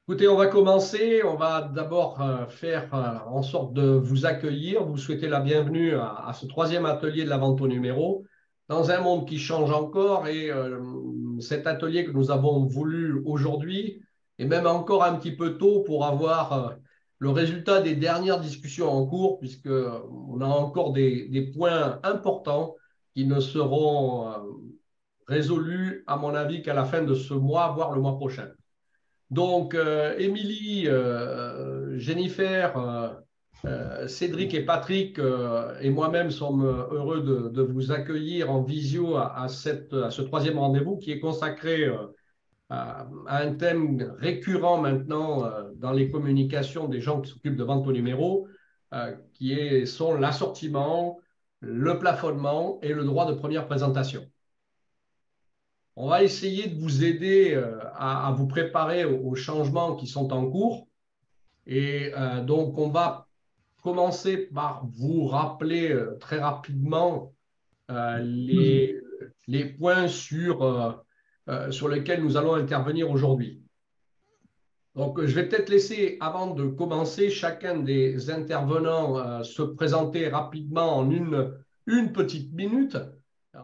Écoutez, on va commencer. On va d'abord faire en sorte de vous accueillir, vous souhaiter la bienvenue à ce troisième atelier de la vente au numéro, dans un monde qui change encore. Et cet atelier que nous avons voulu aujourd'hui est même encore un petit peu tôt pour avoir le résultat des dernières discussions en cours, puisqu'on a encore des points importants qui ne seront résolus, à mon avis, qu'à la fin de ce mois, voire le mois prochain. Donc, Émilie, Jennifer, Cédric et Patrick et moi-même sommes heureux de vous accueillir en visio à ce troisième rendez-vous qui est consacré à un thème récurrent maintenant dans les communications des gens qui s'occupent de vente au numéro, sont l'assortiment, le plafonnement et le droit de première présentation. On va essayer de vous aider à vous préparer aux changements qui sont en cours. Et donc, on va commencer par vous rappeler très rapidement les points sur lesquels nous allons intervenir aujourd'hui. Donc, je vais peut-être laisser, avant de commencer, chacun des intervenants se présenter rapidement en une petite minute.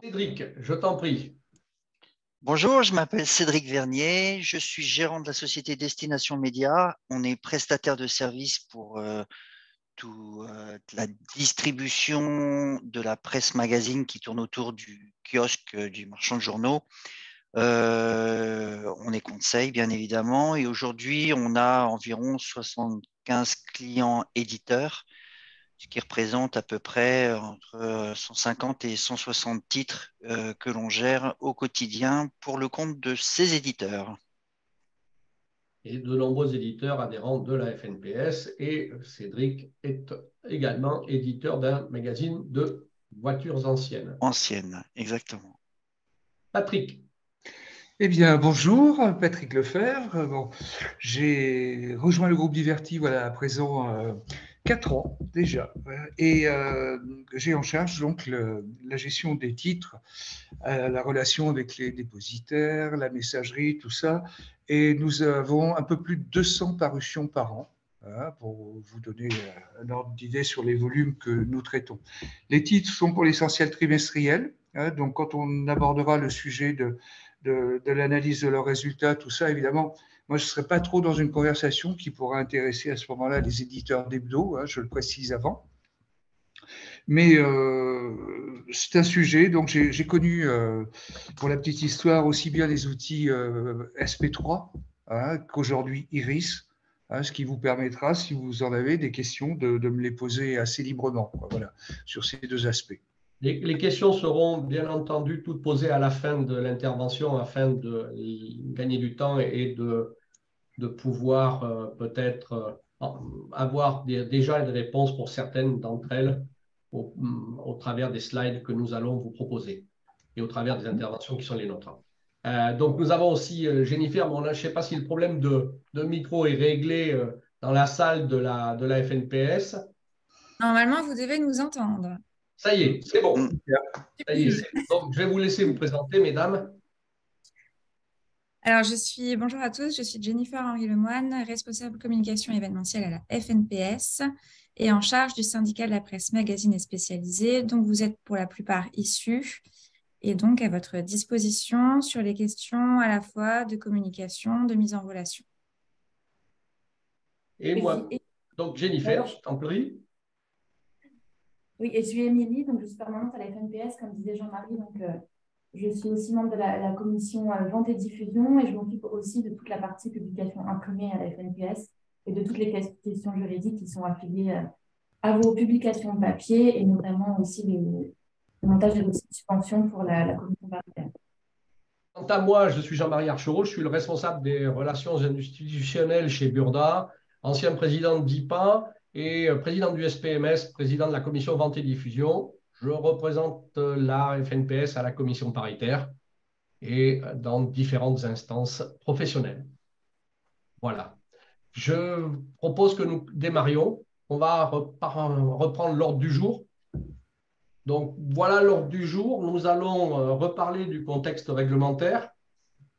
Cédric, je t'en prie. Bonjour, je m'appelle Cédric Vernier, je suis gérant de la société Destination Média. On est prestataire de services pour la distribution de la presse magazine qui tourne autour du kiosque du marchand de journaux. On est conseil, bien évidemment, et aujourd'hui, on a environ 75 clients éditeurs, ce qui représente à peu près entre 150 et 160 titres que l'on gère au quotidien pour le compte de ces éditeurs. Et de nombreux éditeurs adhérents de la FNPS. Et Cédric est également éditeur d'un magazine de voitures anciennes. Anciennes, exactement. Patrick. Eh bien, bonjour, Patrick Lefebvre. Bon, j'ai rejoint le groupe Diverti, voilà, à présent 4 ans déjà. Et j'ai en charge donc la gestion des titres, la relation avec les dépositaires, la messagerie, tout ça. Et nous avons un peu plus de 200 parutions par an, hein, pour vous donner un ordre d'idée sur les volumes que nous traitons. Les titres sont pour l'essentiel trimestriels. Hein, donc, quand on abordera le sujet de l'analyse de leurs résultats, tout ça, évidemment, moi, je ne serais pas trop dans une conversation qui pourra intéresser à ce moment-là les éditeurs d'hebdo, hein, je le précise avant. Mais c'est un sujet, donc j'ai connu, pour la petite histoire, aussi bien les outils SP3 hein, qu'aujourd'hui Iris, hein, ce qui vous permettra, si vous en avez des questions, de me les poser assez librement, quoi, voilà, sur ces deux aspects. Les questions seront bien entendu toutes posées à la fin de l'intervention afin de gagner du temps et de pouvoir peut-être avoir déjà des réponses pour certaines d'entre elles au travers des slides que nous allons vous proposer et au travers des interventions qui sont les nôtres. Donc, nous avons aussi Jennifer, je ne sais pas si le problème de micro est réglé dans la salle de la FNPS. Normalement, vous devez nous entendre. Ça y est, c'est bon. Mm. Ça y est, donc, je vais vous laisser vous présenter, mesdames. Alors, bonjour à tous, je suis Jennifer Henry Lemoine, responsable communication événementielle à la FNPS et en charge du syndicat de la presse magazine et spécialisée. Donc, vous êtes pour la plupart issus et donc à votre disposition sur les questions à la fois de communication, de mise en relation. Et moi, donc Jennifer, je t'en prie. Oui, et je suis Émilie, donc je suis permanente à la FNPS, comme disait Jean-Marie. Donc, je suis aussi membre de la commission vente et diffusion et je m'occupe aussi de toute la partie publication imprimée à la FNPS et de toutes les questions juridiques qui sont affiliées à vos publications papier et notamment aussi le montage des dossiers de subvention pour la commission paritaire. Quant à moi, je suis Jean-Marie Archereau, je suis le responsable des relations institutionnelles chez Burda, ancien président d'IPA et président du SPMS, président de la commission vente et diffusion. Je représente la FNPS à la commission paritaire et dans différentes instances professionnelles. Voilà. Je propose que nous démarrions. On va reprendre l'ordre du jour. Donc, voilà l'ordre du jour. Nous allons reparler du contexte réglementaire.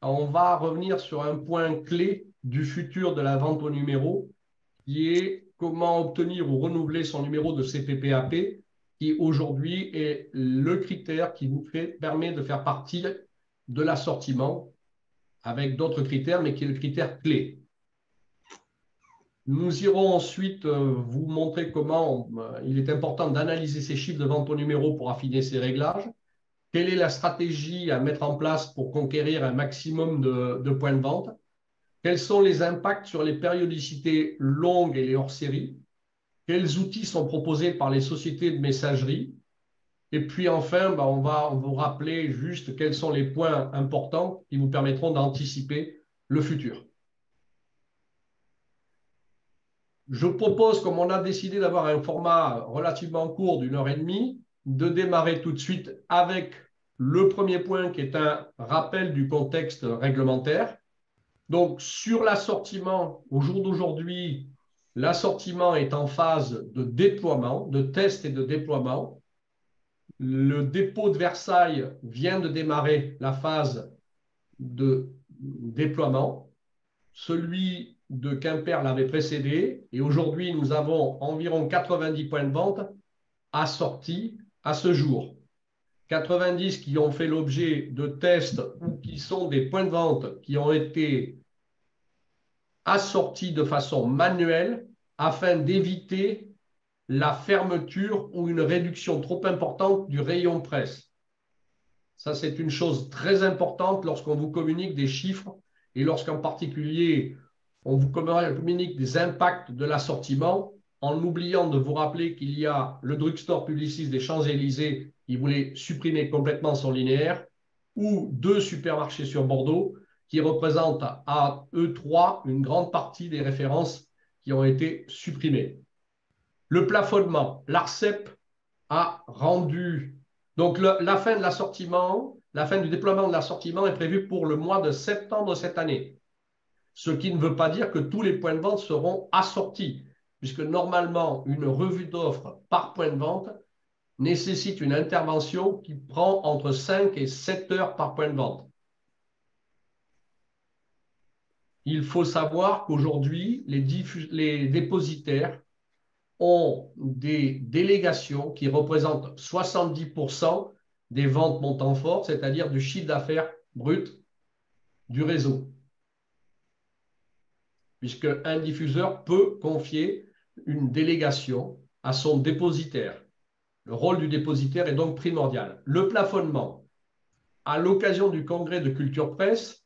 On va revenir sur un point clé du futur de la vente au numéro, qui est comment obtenir ou renouveler son numéro de CPPAP, qui aujourd'hui est le critère qui vous permet de faire partie de l'assortiment, avec d'autres critères, mais qui est le critère clé. Nous irons ensuite vous montrer comment il est important d'analyser ces chiffres de vente au numéro pour affiner ces réglages. Quelle est la stratégie à mettre en place pour conquérir un maximum de points de vente? Quels sont les impacts sur les périodicités longues et les hors-séries? Quels outils sont proposés par les sociétés de messagerie? Et puis enfin, on va vous rappeler juste quels sont les points importants qui vous permettront d'anticiper le futur. Je propose, comme on a décidé d'avoir un format relativement court d'1 h 30, de démarrer tout de suite avec le premier point qui est un rappel du contexte réglementaire. Donc, sur l'assortiment, au jour d'aujourd'hui, l'assortiment est en phase de déploiement, de test et de déploiement. Le dépôt de Versailles vient de démarrer la phase de déploiement. Celui de Quimper l'avait précédé et aujourd'hui, nous avons environ 90 points de vente assortis à ce jour. 90 qui ont fait l'objet de tests ou qui sont des points de vente qui ont été assortis de façon manuelle afin d'éviter la fermeture ou une réduction trop importante du rayon presse. Ça, c'est une chose très importante lorsqu'on vous communique des chiffres et lorsqu'en particulier, on vous communique des impacts de l'assortiment, en oubliant de vous rappeler qu'il y a le drugstore Publicis des Champs-Élysées qui voulait supprimer complètement son linéaire, ou 2 supermarchés sur Bordeaux qui représentent à eux 3 une grande partie des références qui ont été supprimées. Le plafonnement, l'ARCEP a rendu. Donc, la fin de l'assortiment, la fin du déploiement de l'assortiment est prévue pour le mois de septembre cette année. Ce qui ne veut pas dire que tous les points de vente seront assortis, puisque normalement, une revue d'offres par point de vente nécessite une intervention qui prend entre 5 et 7 heures par point de vente. Il faut savoir qu'aujourd'hui, les dépositaires ont des délégations qui représentent 70% des ventes montant fort, c'est-à-dire du chiffre d'affaires brut du réseau. Puisqu'un diffuseur peut confier une délégation à son dépositaire. Le rôle du dépositaire est donc primordial. Le plafonnement. À l'occasion du congrès de Culture Presse,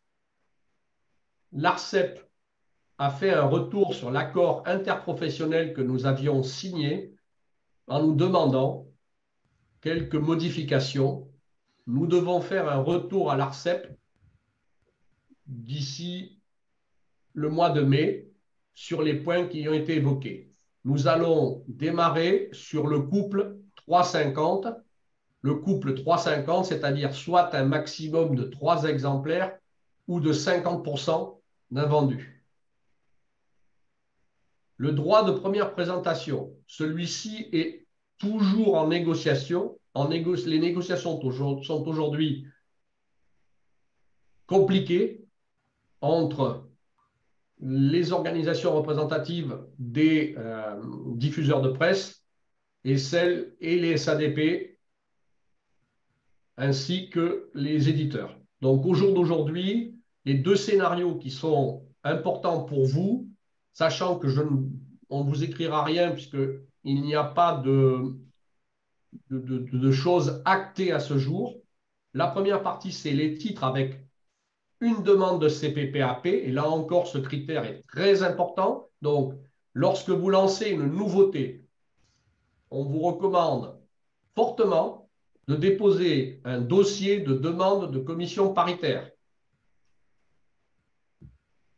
l'ARCEP a fait un retour sur l'accord interprofessionnel que nous avions signé en nous demandant quelques modifications. Nous devons faire un retour à l'ARCEP d'ici le mois de mai sur les points qui ont été évoqués. Nous allons démarrer sur le couple 350. Le couple 350, c'est-à-dire soit un maximum de 3 exemplaires ou de 50% d'invendus. Le droit de première présentation, celui-ci est toujours en négociation. Les négociations sont aujourd'hui compliquées entre les organisations représentatives des diffuseurs de presse et les SADP, ainsi que les éditeurs. Donc, au jour d'aujourd'hui, les 2 scénarios qui sont importants pour vous, sachant que on ne vous écrira rien puisqu'il n'y a pas de choses actées à ce jour. La première partie, c'est les titres avec une demande de CPPAP. Et là encore, ce critère est très important. Donc, lorsque vous lancez une nouveauté, on vous recommande fortement de déposer un dossier de demande de commission paritaire.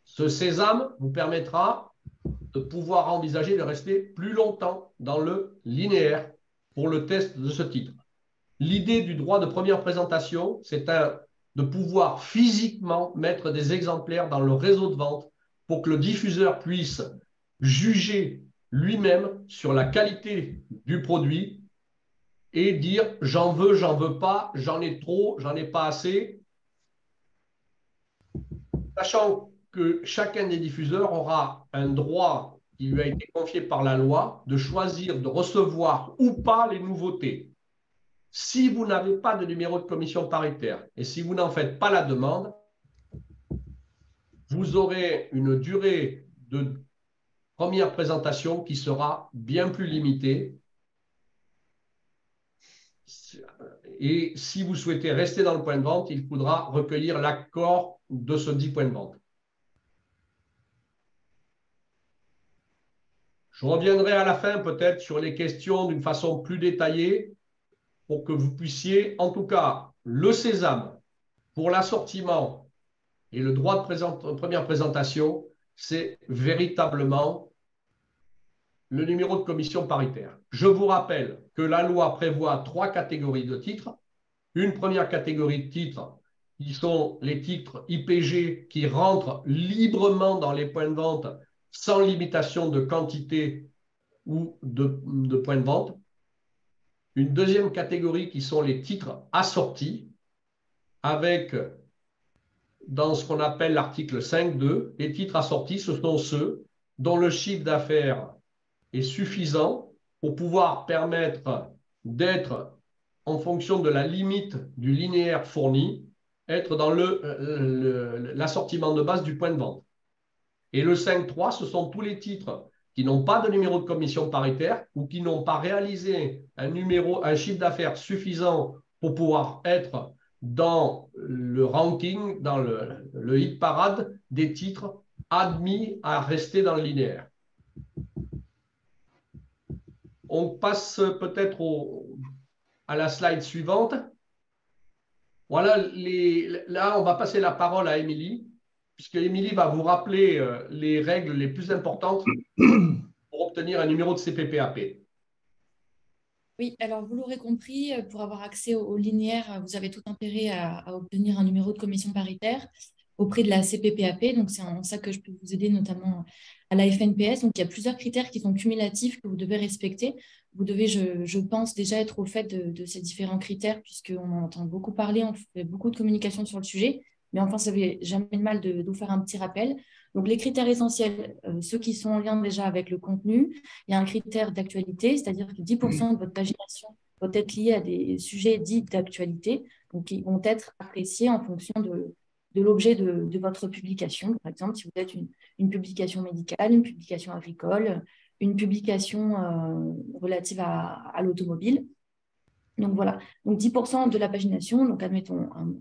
Ce sésame vous permettra de pouvoir envisager de rester plus longtemps dans le linéaire pour le test de ce titre. L'idée du droit de première présentation, c'est de pouvoir physiquement mettre des exemplaires dans le réseau de vente pour que le diffuseur puisse juger lui-même sur la qualité du produit et dire j'en veux pas, j'en ai trop, j'en ai pas assez. Sachant que chacun des diffuseurs aura un droit qui lui a été confié par la loi de choisir de recevoir ou pas les nouveautés. Si vous n'avez pas de numéro de commission paritaire et si vous n'en faites pas la demande, vous aurez une durée de première présentation qui sera bien plus limitée. Et si vous souhaitez rester dans le point de vente, il faudra recueillir l'accord de ce dit point de vente. Je reviendrai à la fin peut-être sur les questions d'une façon plus détaillée pour que vous puissiez, en tout cas, le sésame pour l'assortiment et le droit de première présentation, c'est véritablement le numéro de commission paritaire. Je vous rappelle que la loi prévoit 3 catégories de titres. Une première catégorie de titres qui sont les titres IPG qui rentrent librement dans les points de vente sans limitation de quantité ou de points de vente. Une deuxième catégorie qui sont les titres assortis avec, dans ce qu'on appelle l'article 5.2, les titres assortis, ce sont ceux dont le chiffre d'affaires est suffisant pour pouvoir permettre d'être, en fonction de la limite du linéaire fourni, être dans l'assortiment de base du point de vente. Et le 5.3, ce sont tous les titres qui n'ont pas de numéro de commission paritaire ou qui n'ont pas réalisé un chiffre d'affaires suffisant pour pouvoir être dans le ranking, dans le hit parade des titres admis à rester dans le linéaire. On passe peut-être à la slide suivante. Voilà, là, on va passer la parole à Émilie, puisque Émilie va vous rappeler les règles les plus importantes pour obtenir un numéro de CPPAP. Oui, alors vous l'aurez compris, pour avoir accès au linéaire, vous avez tout intérêt à obtenir un numéro de commission paritaire auprès de la CPPAP. Donc, c'est en ça que je peux vous aider, notamment à la FNPS. Donc, il y a plusieurs critères qui sont cumulatifs que vous devez respecter. Vous devez, je pense, déjà être au fait de ces différents critères, puisqu'on en entend beaucoup parler, on fait beaucoup de communication sur le sujet. Mais enfin, ça ne fait jamais de mal de vous faire un petit rappel. Donc, les critères essentiels, ceux qui sont en lien déjà avec le contenu, il y a un critère d'actualité, c'est-à-dire que 10% de votre pagination doit être lié à des sujets dits d'actualité, donc qui vont être appréciés en fonction de l'objet de votre publication. Par exemple, si vous êtes une publication médicale, une publication agricole, une publication relative à l'automobile. Donc voilà, donc 10% de la pagination, donc admettons un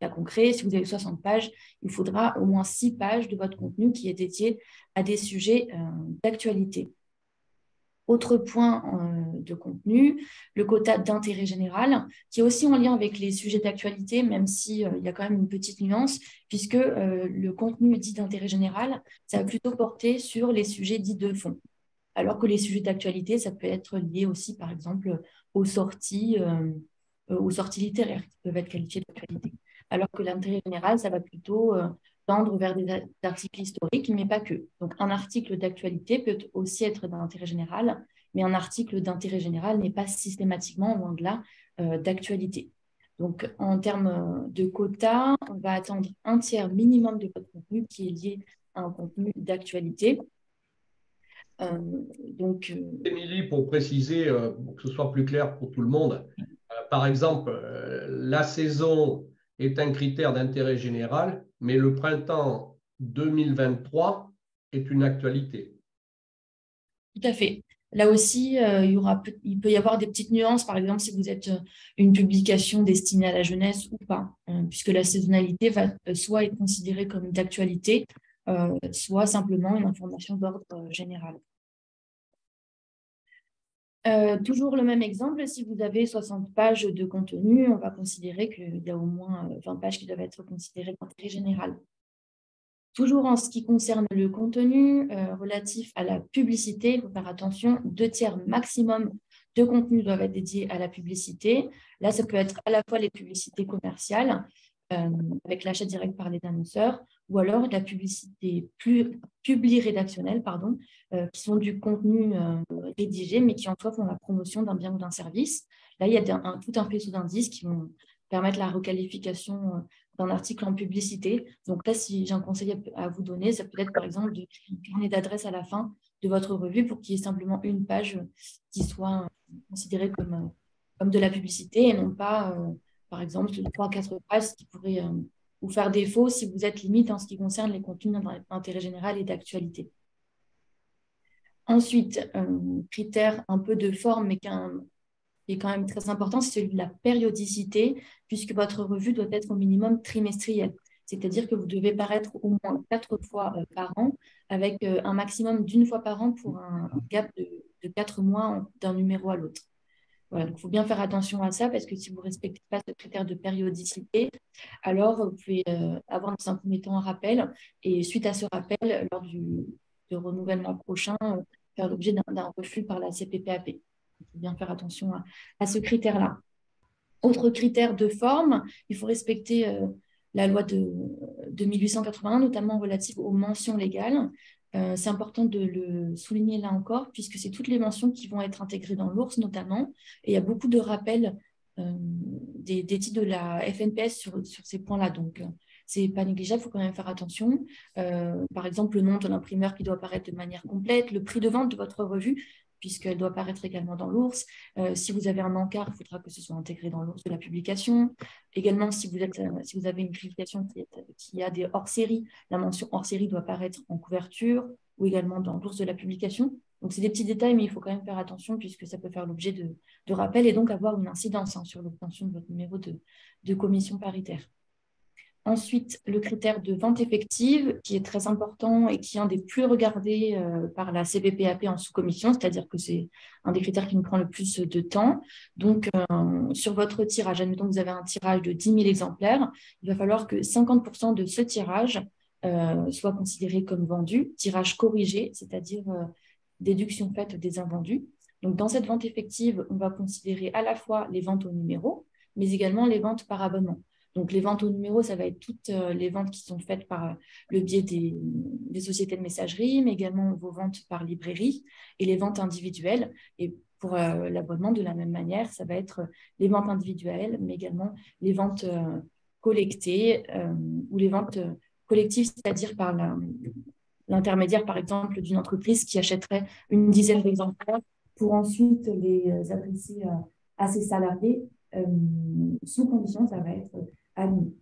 cas concret, si vous avez 60 pages, il faudra au moins 6 pages de votre contenu qui est dédié à des sujets d'actualité. Autre point de contenu, le quota d'intérêt général, qui est aussi en lien avec les sujets d'actualité, même s'il y a quand même une petite nuance, puisque le contenu dit d'intérêt général, ça va plutôt porter sur les sujets dits de fond. Alors que les sujets d'actualité, ça peut être lié aussi, par exemple, aux sorties littéraires qui peuvent être qualifiées d'actualité. Alors que l'intérêt général, ça va plutôt tendre vers des articles historiques, mais pas que. Donc, un article d'actualité peut aussi être d'intérêt général, mais un article d'intérêt général n'est pas systématiquement, loin de là, d'actualité. Donc, en termes de quota, on va attendre un tiers minimum de votre contenu qui est lié à un contenu d'actualité. Émilie, pour préciser, pour que ce soit plus clair pour tout le monde, par exemple, la saison est un critère d'intérêt général, mais le printemps 2023 est une actualité. Tout à fait. Là aussi, il peut y avoir des petites nuances, par exemple, si vous êtes une publication destinée à la jeunesse ou pas, puisque la saisonnalité va soit être considérée comme une actualité, soit simplement une information d'ordre général. Toujours le même exemple, si vous avez 60 pages de contenu, on va considérer qu'il y a au moins 20 pages qui doivent être considérées d'intérêt général. Toujours en ce qui concerne le contenu relatif à la publicité, il faut faire attention, 2 tiers maximum de contenu doivent être dédiés à la publicité. Là, ça peut être à la fois les publicités commerciales, avec l'achat direct par les annonceurs, ou alors de la publicité publi-rédactionnelle, qui sont du contenu rédigé, mais qui en soi font la promotion d'un bien ou d'un service. Là, il y a tout un faisceau d'indices qui vont permettre la requalification d'un article en publicité. Donc là, si j'ai un conseil à vous donner, ça peut être par exemple de créer un carnet d'adresses à la fin de votre revue pour qu'il y ait simplement une page qui soit considérée comme de la publicité et non pas, par exemple, 3-4 pages qui pourraient vous faire défaut si vous êtes limite en ce qui concerne les contenus d'intérêt général et d'actualité. Ensuite, critère un peu de forme, mais qui est quand même très important, c'est celui de la périodicité, puisque votre revue doit être au minimum trimestrielle. C'est-à-dire que vous devez paraître au moins 4 fois par an, avec un maximum d'1 fois par an pour un gap de 4 mois d'un numéro à l'autre. Voilà, donc il faut bien faire attention à ça, parce que si vous ne respectez pas ce critère de périodicité, alors vous pouvez avoir dans un premier temps un rappel, et suite à ce rappel, lors du renouvellement prochain, faire l'objet d'un refus par la CPPAP. Il faut bien faire attention à ce critère-là. Autre critère de forme, il faut respecter la loi de 1881, notamment relative aux mentions légales. C'est important de le souligner là encore, puisque c'est toutes les mentions qui vont être intégrées dans l'ours notamment. Et il y a beaucoup de rappels des titres de la FNPS sur ces points-là. Donc, ce n'est pas négligeable, il faut quand même faire attention. Par exemple, le nom de l'imprimeur qui doit apparaître de manière complète, le prix de vente de votre revue, puisqu'elle doit apparaître également dans l'ours. Si vous avez un encart, il faudra que ce soit intégré dans l'ours de la publication. Également, si vous avez une publication qui a des hors-séries, la mention hors-série doit apparaître en couverture ou également dans l'ours de la publication. Donc, c'est des petits détails, mais il faut quand même faire attention puisque ça peut faire l'objet de rappels et donc avoir une incidence sur l'obtention de votre numéro de commission paritaire. Ensuite, le critère de vente effective, qui est très important et qui est un des plus regardés par la CPPAP en sous-commission, c'est-à-dire que c'est un des critères qui nous prend le plus de temps. Donc, sur votre tirage, admettons que vous avez un tirage de 10 000 exemplaires, il va falloir que 50% de ce tirage soit considéré comme vendu, tirage corrigé, c'est-à-dire déduction faite des invendus. Donc, dans cette vente effective, on va considérer à la fois les ventes au numéro, mais également les ventes par abonnement. Donc, les ventes au numéro, ça va être toutes les ventes qui sont faites par le biais des sociétés de messagerie, mais également vos ventes par librairie et les ventes individuelles. Et pour l'abonnement, de la même manière, ça va être les ventes individuelles, mais également les ventes collectées ou les ventes collectives, c'est-à-dire par l'intermédiaire, par exemple, d'une entreprise qui achèterait une dizaine d'exemplaires pour ensuite les adresser à ses salariés. Sous condition, ça va être admis.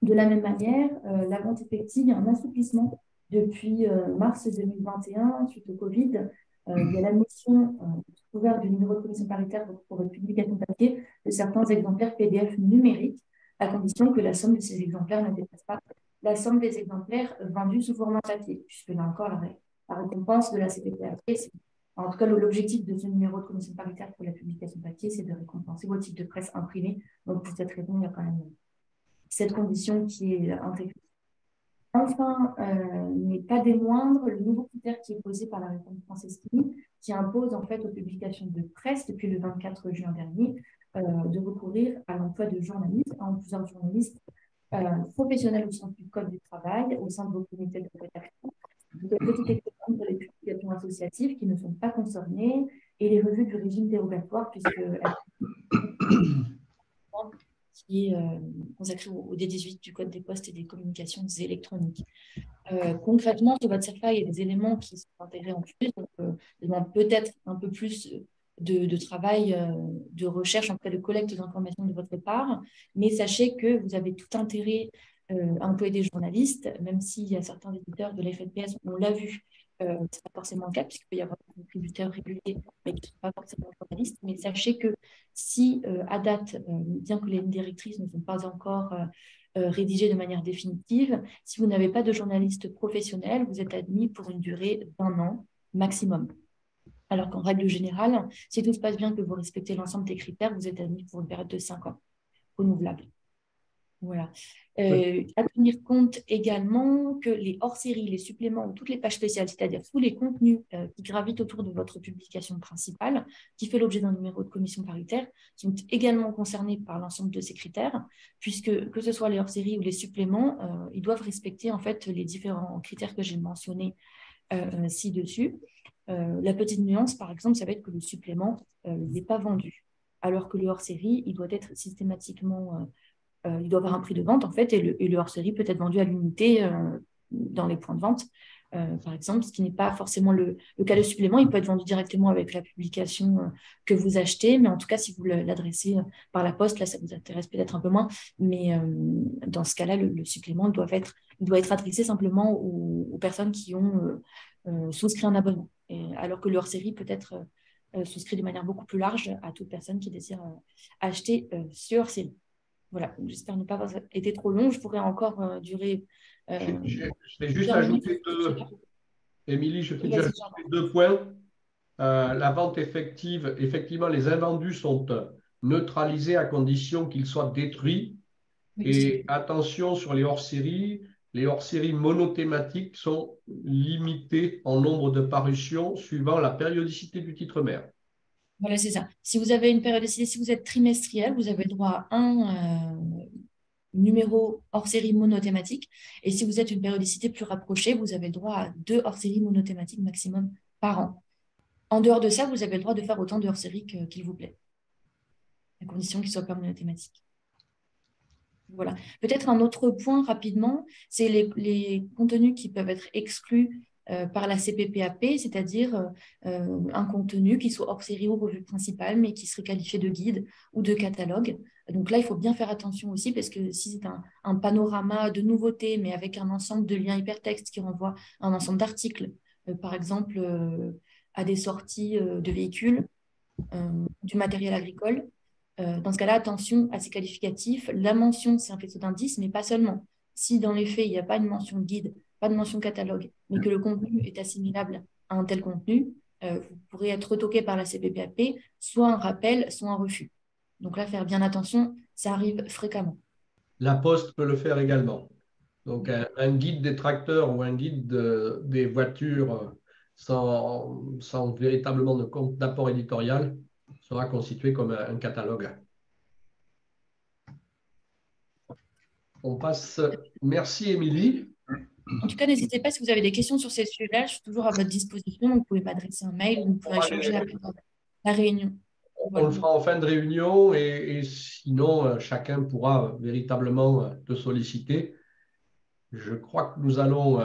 De la même manière, la vente effective, il y a un assouplissement depuis mars 2021 suite au Covid. Il y a l'admission ouverte du numéro de commission paritaire pour votre publication papier de certains exemplaires PDF numériques, à condition que la somme de ces exemplaires ne dépasse pas la somme des exemplaires vendus sous format papier, puisque là encore, la récompense de la CPPAP, en tout cas, l'objectif de ce numéro de commission paritaire pour la publication papier, c'est de récompenser vos titres de presse imprimés. Donc, pour cette raison, il y a quand même cette condition qui est intégrée. Enfin, mais pas des moindres, le nouveau critère qui est posé par la réforme française qui impose en fait aux publications de presse depuis le 24 juin dernier de recourir à l'emploi de journalistes, plusieurs journalistes professionnels au sens du Code du travail, au sein de vos comités de rédaction. De petites exceptions pour les publications associatives qui ne sont pas concernées et les revues du régime dérogatoire, puisque qui est consacré au D18 du Code des postes et des communications électroniques. Concrètement, sur votre CERFA, il y a des éléments qui sont intégrés en plus, donc demande peut-être un peu plus de travail, de recherche, en cas de collecte d'informations de votre part, mais sachez que vous avez tout intérêt à employer des journalistes, même s'il y a certains éditeurs de la FNPS, on l'a vu, ce n'est pas forcément le cas, puisqu'il peut y avoir des contributeurs réguliers, mais qui ne sont pas forcément journalistes. Mais sachez que si, à date, bien que les lignes directrices ne sont pas encore rédigées de manière définitive, si vous n'avez pas de journaliste professionnel, vous êtes admis pour une durée d'1 an maximum. Alors qu'en règle générale, si tout se passe bien, que vous respectez l'ensemble des critères, vous êtes admis pour une période de 5 ans, renouvelable. Voilà. À tenir compte également que les hors-séries, les suppléments ou toutes les pages spéciales, c'est-à-dire tous les contenus qui gravitent autour de votre publication principale, qui fait l'objet d'un numéro de commission paritaire, sont également concernés par l'ensemble de ces critères, puisque que ce soit les hors-séries ou les suppléments, ils doivent respecter en fait les différents critères que j'ai mentionnés ci-dessus. La petite nuance, par exemple, ça va être que le supplément n'est pas vendu, alors que le hors-série, il doit être systématiquement il doit avoir un prix de vente, en fait, et le hors-série peut être vendu à l'unité dans les points de vente, par exemple, ce qui n'est pas forcément le cas de supplément. Il peut être vendu directement avec la publication que vous achetez, mais en tout cas, si vous l'adressez par la poste, là, ça vous intéresse peut-être un peu moins, mais dans ce cas-là, le supplément doit être adressé simplement aux personnes qui ont souscrit un abonnement, alors que le hors-série peut être souscrit de manière beaucoup plus large à toute personne qui désire acheter ce hors-série. Voilà, j'espère ne pas avoir été trop long. Je pourrais encore durer. Je vais juste ajouter Émilie, je fais déjà ajouter 2 points. La vente effective, effectivement, les invendus sont neutralisés à condition qu'ils soient détruits. Et attention sur les hors-séries monothématiques sont limitées en nombre de parutions suivant la périodicité du titre mère. Voilà, c'est ça. Si vous avez une périodicité, si vous êtes trimestriel, vous avez le droit à un numéro hors-série monothématique. Et si vous êtes une périodicité plus rapprochée, vous avez le droit à 2 hors-séries monothématiques maximum par an. En dehors de ça, vous avez le droit de faire autant de hors-séries qu'il vous plaît, à condition qu'ils ne soient pas monothématiques. Voilà. Peut-être un autre point rapidement, c'est les contenus qui peuvent être exclus par la CPPAP, c'est-à-dire un contenu qui soit hors série ou revue principale, mais qui serait qualifié de guide ou de catalogue. Donc là, il faut bien faire attention aussi, parce que si c'est un panorama de nouveautés, mais avec un ensemble de liens hypertextes qui renvoient à un ensemble d'articles, par exemple à des sorties de véhicules, du matériel agricole, dans ce cas-là, attention à ces qualificatifs. La mention, c'est un faisceau d'indices, mais pas seulement. Si dans les faits, il n'y a pas une mention guide, pas de mention catalogue, mais que le contenu est assimilable à un tel contenu, vous pourrez être retoqué par la CPPAP, soit un rappel, soit un refus. Donc là, faire bien attention, ça arrive fréquemment. La Poste peut le faire également. Donc, un guide des tracteurs ou un guide des voitures sans véritablement de compte d'apport éditorial sera constitué comme un catalogue. On passe. Merci, Émilie. En tout cas, n'hésitez pas si vous avez des questions sur ces sujets-là, je suis toujours à votre disposition. Donc, vous pouvez m'adresser un mail ou vous pouvez échanger après la réunion. On le fera en fin de réunion et sinon, chacun pourra véritablement te solliciter. Je crois que nous allons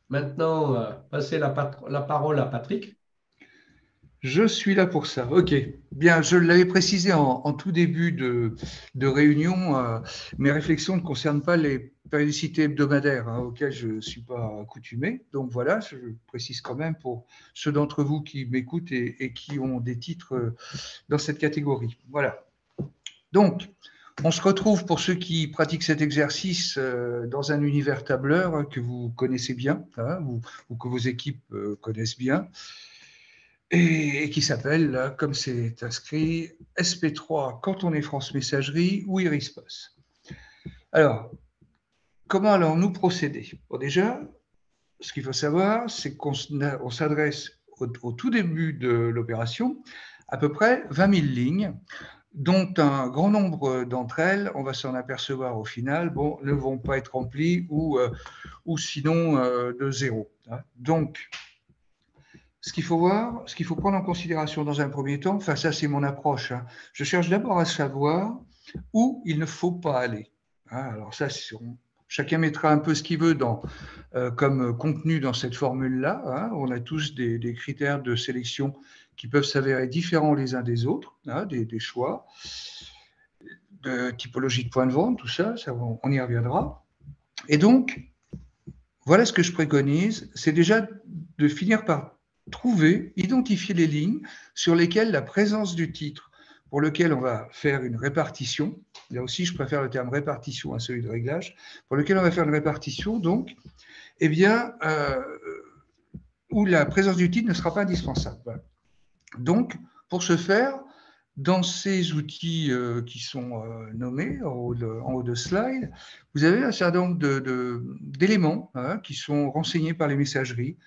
maintenant passer la parole à Patrick. Je suis là pour ça. OK. Bien, je l'avais précisé en tout début de réunion, mes réflexions ne concernent pas les périodicités hebdomadaires auxquelles je ne suis pas accoutumé. Donc voilà, je précise quand même pour ceux d'entre vous qui m'écoutent et qui ont des titres dans cette catégorie. Voilà. Donc, on se retrouve pour ceux qui pratiquent cet exercice dans un univers tableur que vous connaissez bien, ou que vos équipes connaissent bien. Et qui s'appelle, comme c'est inscrit, SP3 quand on est France Messagerie ou Irispos. Alors, comment allons-nous procéder? Bon, déjà, ce qu'il faut savoir, c'est qu'on s'adresse au tout début de l'opération à peu près 20 000 lignes, dont un grand nombre d'entre elles, on va s'en apercevoir au final, bon, ne vont pas être remplies ou sinon de zéro. Donc, ce qu'il faut voir, ce qu'il faut prendre en considération dans un premier temps, enfin ça c'est mon approche, je cherche d'abord à savoir où il ne faut pas aller. Alors ça, chacun mettra un peu ce qu'il veut comme contenu dans cette formule-là. On a tous des critères de sélection qui peuvent s'avérer différents les uns des autres, des choix, de typologie de points de vente, tout ça, on y reviendra. Et donc, voilà ce que je préconise, c'est déjà de finir par identifier les lignes sur lesquelles la présence du titre, pour lequel on va faire une répartition, là aussi je préfère le terme répartition à celui de réglage, pour lequel on va faire une répartition, donc, eh bien, où la présence du titre ne sera pas indispensable. Voilà. Donc, pour ce faire, dans ces outils qui sont nommés en haut de slide, vous avez un certain nombre d'éléments qui sont renseignés par les messageries,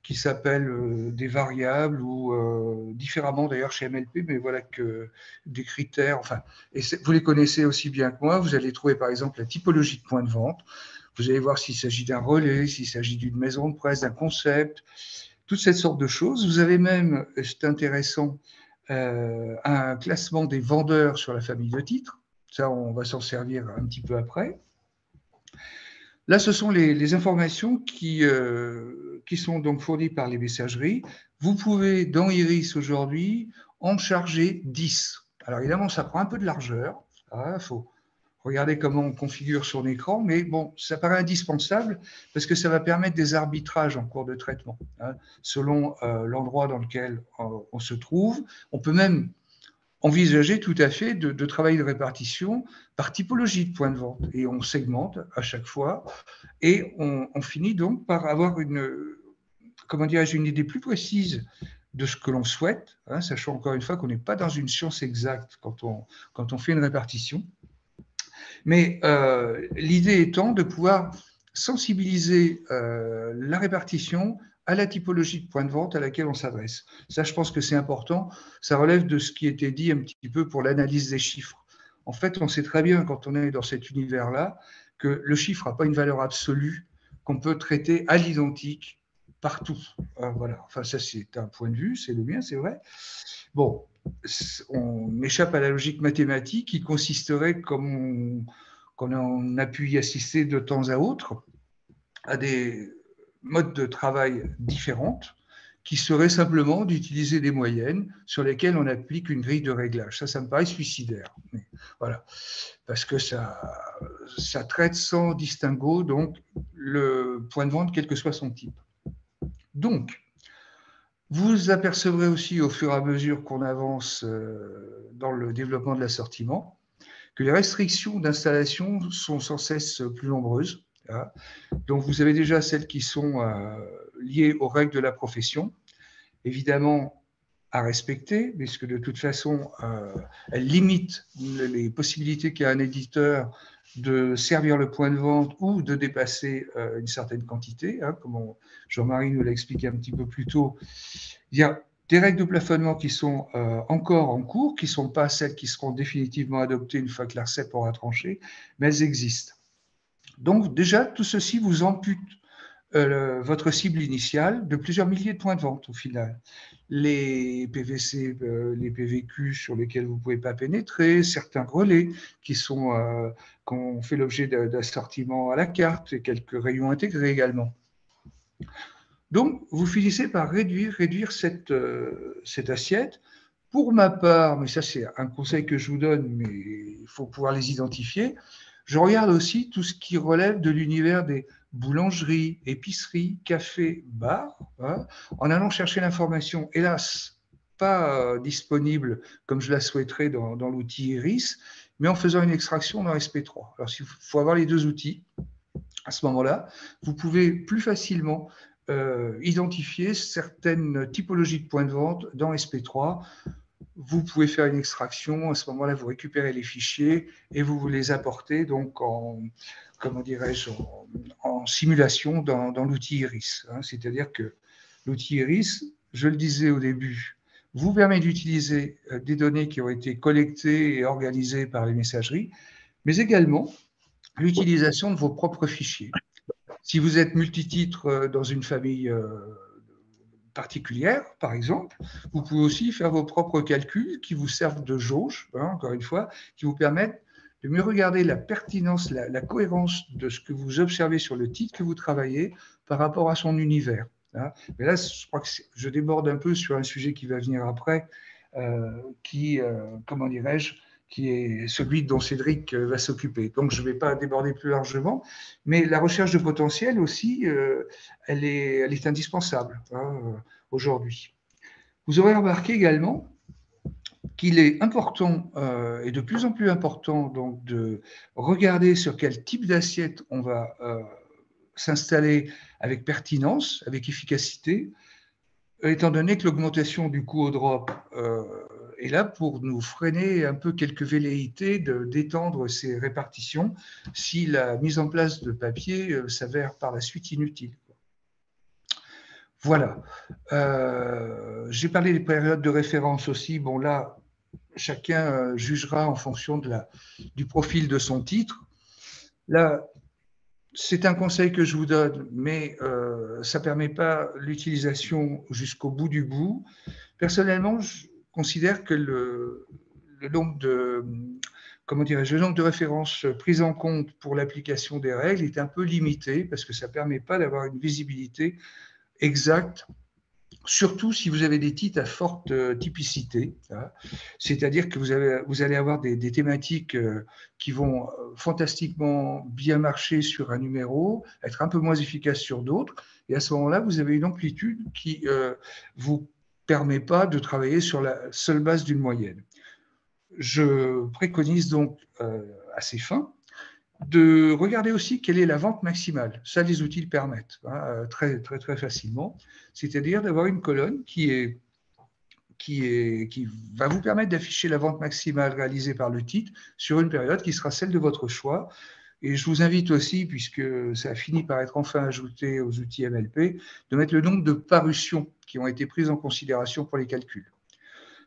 qui s'appellent des variables ou différemment d'ailleurs chez MLP, mais voilà que des critères, enfin, et vous les connaissez aussi bien que moi. Vous allez trouver par exemple la typologie de point de vente, vous allez voir s'il s'agit d'un relais, s'il s'agit d'une maison de presse, d'un concept, toutes cette sorte de choses. Vous avez même, c'est intéressant, un classement des vendeurs sur la famille de titres. Ça, on va s'en servir un petit peu après. Là, ce sont les informations qui sont donc fournies par les messageries. Vous pouvez, dans Iris aujourd'hui, en charger 10. Alors évidemment, ça prend un peu de largeur. Il faut regarder comment on configure son écran, mais bon, ça paraît indispensable parce que ça va permettre des arbitrages en cours de traitement, selon l'endroit dans lequel on se trouve. On peut même envisager tout à fait de travailler de répartition par typologie de point de vente, et on segmente à chaque fois, et on finit donc par avoir une idée plus précise de ce que l'on souhaite, sachant encore une fois qu'on n'est pas dans une science exacte quand on fait une répartition. Mais l'idée étant de pouvoir sensibiliser la répartition à la typologie de point de vente à laquelle on s'adresse. Ça, je pense que c'est important. Ça relève de ce qui était dit un petit peu pour l'analyse des chiffres. En fait, on sait très bien, quand on est dans cet univers-là, que le chiffre n'a pas une valeur absolue qu'on peut traiter à l'identique partout. Voilà. Enfin, ça, c'est un point de vue, c'est le mien, c'est vrai. Bon, on échappe à la logique mathématique qui consisterait, comme on a pu y assister de temps à autre, à des modes de travail différentes qui seraient simplement d'utiliser des moyennes sur lesquelles on applique une grille de réglage. Ça me paraît suicidaire. Mais voilà. Parce que ça traite sans distinguo donc, le point de vente, quel que soit son type. Donc, vous apercevrez aussi au fur et à mesure qu'on avance dans le développement de l'assortiment que les restrictions d'installation sont sans cesse plus nombreuses. Donc, vous avez déjà celles qui sont liées aux règles de la profession, évidemment à respecter, puisque de toute façon, elles limitent les possibilités qu'a un éditeur de servir le point de vente ou de dépasser une certaine quantité. Comme Jean-Marie nous l'a expliqué un petit peu plus tôt, il y a des règles de plafonnement qui sont encore en cours, qui ne sont pas celles qui seront définitivement adoptées une fois que l'ARCEP aura tranché, mais elles existent. Donc déjà, tout ceci vous ampute votre cible initiale de plusieurs milliers de points de vente au final. Les PVC, les PVQ sur lesquels vous ne pouvez pas pénétrer, certains relais qui ont fait l'objet d'assortiments à la carte et quelques rayons intégrés également. Donc, vous finissez par réduire cette assiette. Pour ma part, mais ça c'est un conseil que je vous donne, mais il faut pouvoir les identifier, je regarde aussi tout ce qui relève de l'univers des boulangeries, épiceries, cafés, bars, en allant chercher l'information, hélas, pas disponible comme je la souhaiterais dans l'outil Iris, mais en faisant une extraction dans SP3. Alors, il faut avoir les deux outils. À ce moment-là, vous pouvez plus facilement identifier certaines typologies de points de vente dans SP3. Vous pouvez faire une extraction, à ce moment-là, vous récupérez les fichiers et vous les apportez donc en simulation dans l'outil Iris. C'est-à-dire que l'outil Iris, je le disais au début, vous permet d'utiliser des données qui ont été collectées et organisées par les messageries, mais également l'utilisation de vos propres fichiers. Si vous êtes multititre dans une famille particulière, par exemple, vous pouvez aussi faire vos propres calculs qui vous servent de jauge, encore une fois, qui vous permettent de mieux regarder la pertinence, la cohérence de ce que vous observez sur le titre que vous travaillez par rapport à son univers. Mais là, je crois que je déborde un peu sur un sujet qui va venir après, qui est celui dont Cédric va s'occuper. Donc, je ne vais pas déborder plus largement, mais la recherche de potentiel aussi, elle est indispensable aujourd'hui. Vous aurez remarqué également qu'il est important et de plus en plus important donc, de regarder sur quel type d'assiette on va s'installer avec pertinence, avec efficacité, étant donné que l'augmentation du coût au drop est là pour nous freiner un peu quelques velléités d'étendre ces répartitions si la mise en place de papier s'avère par la suite inutile. Voilà. J'ai parlé des périodes de référence aussi. Bon, là, chacun jugera en fonction du profil de son titre. Là, c'est un conseil que je vous donne, mais ça ne permet pas l'utilisation jusqu'au bout du bout. Personnellement, je considère que le nombre comment dirais-je, le nombre de références prises en compte pour l'application des règles est un peu limité parce que ça ne permet pas d'avoir une visibilité exacte, surtout si vous avez des titres à forte typicité, hein. C'est-à-dire que vous allez avoir des thématiques qui vont fantastiquement bien marcher sur un numéro, être un peu moins efficaces sur d'autres, et à ce moment-là, vous avez une amplitude qui vous permet pas de travailler sur la seule base d'une moyenne. Je préconise donc à ces fins de regarder aussi quelle est la vente maximale. Ça, les outils le permettent, hein, très, très, très facilement. C'est-à-dire d'avoir une colonne qui va vous permettre d'afficher la vente maximale réalisée par le titre sur une période qui sera celle de votre choix. Et je vous invite aussi, puisque ça a fini par être enfin ajouté aux outils MLP, de mettre le nombre de parutions qui ont été prises en considération pour les calculs.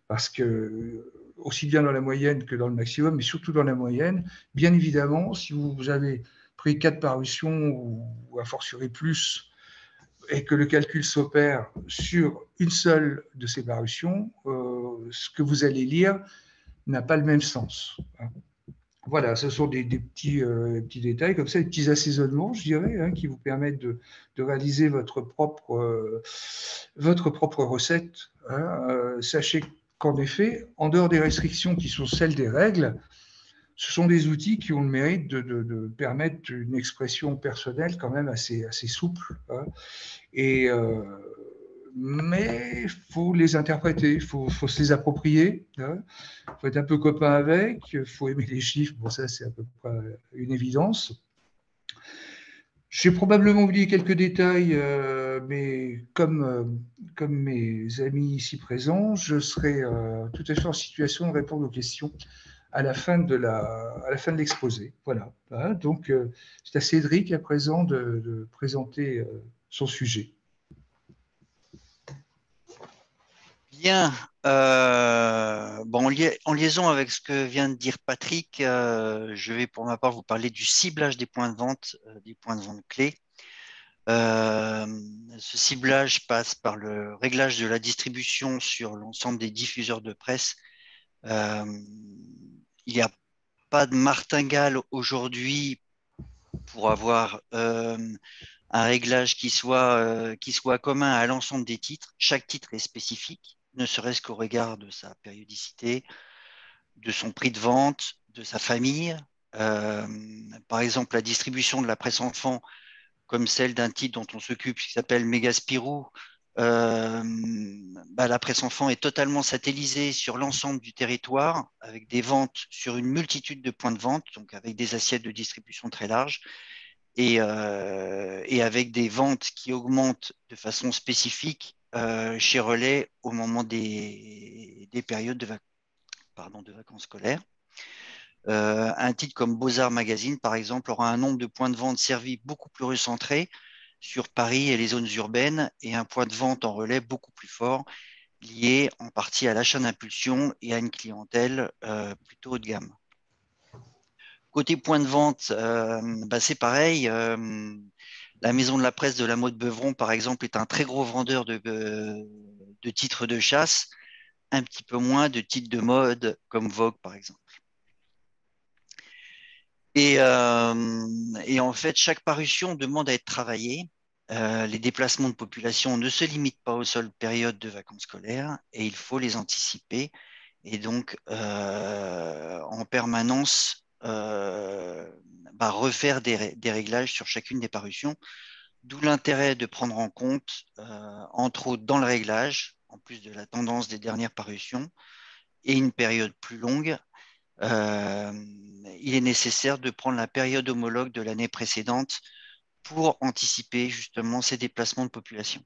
Parce que, aussi bien dans la moyenne que dans le maximum, mais surtout dans la moyenne, bien évidemment, si vous avez pris 4 parutions ou a fortiori plus, et que le calcul s'opère sur une seule de ces parutions, ce que vous allez lire n'a pas le même sens. Voilà, ce sont des petits détails comme ça, des petits assaisonnements, je dirais, hein, qui vous permettent de réaliser votre propre recette, hein. Sachez qu'en effet, en dehors des restrictions qui sont celles des règles, ce sont des outils qui ont le mérite de permettre une expression personnelle quand même assez souple, hein. Et, mais il faut les interpréter, il faut se les approprier, hein. Il faut être un peu copain avec, il faut aimer les chiffres, bon ça c'est à peu près une évidence. J'ai probablement oublié quelques détails, mais comme mes amis ici présents, je serai tout à fait en situation de répondre aux questions à la fin de l'exposé. Voilà. Hein, donc, c'est à Cédric à présent de présenter son sujet. Bien. Bon, en liaison avec ce que vient de dire Patrick, je vais pour ma part vous parler du ciblage des points de vente, des points de vente clés. Ce ciblage passe par le réglage de la distribution sur l'ensemble des diffuseurs de presse. Il n'y a pas de martingale aujourd'hui pour avoir un réglage qui soit commun à l'ensemble des titres. Chaque titre est spécifique, ne serait-ce qu'au regard de sa périodicité, de son prix de vente, de sa famille. Par exemple, la distribution de la presse enfant, comme celle d'un titre dont on s'occupe qui s'appelle Méga Spirou, la presse enfant est totalement satellisée sur l'ensemble du territoire, avec des ventes sur une multitude de points de vente, donc avec des assiettes de distribution très larges, et avec des ventes qui augmentent de façon spécifique chez Relais au moment des périodes de vacances scolaires. Un titre comme Beaux-Arts Magazine, par exemple, aura un nombre de points de vente servis beaucoup plus recentré sur Paris et les zones urbaines, et un point de vente en relais beaucoup plus fort, lié en partie à l'achat d'impulsion et à une clientèle plutôt haut de gamme. Côté point de vente, c'est pareil. La maison de la presse de la Mode Beuvron, par exemple, est un très gros vendeur de titres de chasse, un petit peu moins de titres de mode comme Vogue, par exemple. Et en fait, chaque parution demande à être travaillée. Les déplacements de population ne se limitent pas aux seules périodes de vacances scolaires et il faut les anticiper. Et donc, en permanence, refaire des réglages sur chacune des parutions. D'où l'intérêt de prendre en compte, entre autres dans le réglage, en plus de la tendance des dernières parutions, et une période plus longue, il est nécessaire de prendre la période homologue de l'année précédente pour anticiper justement ces déplacements de population.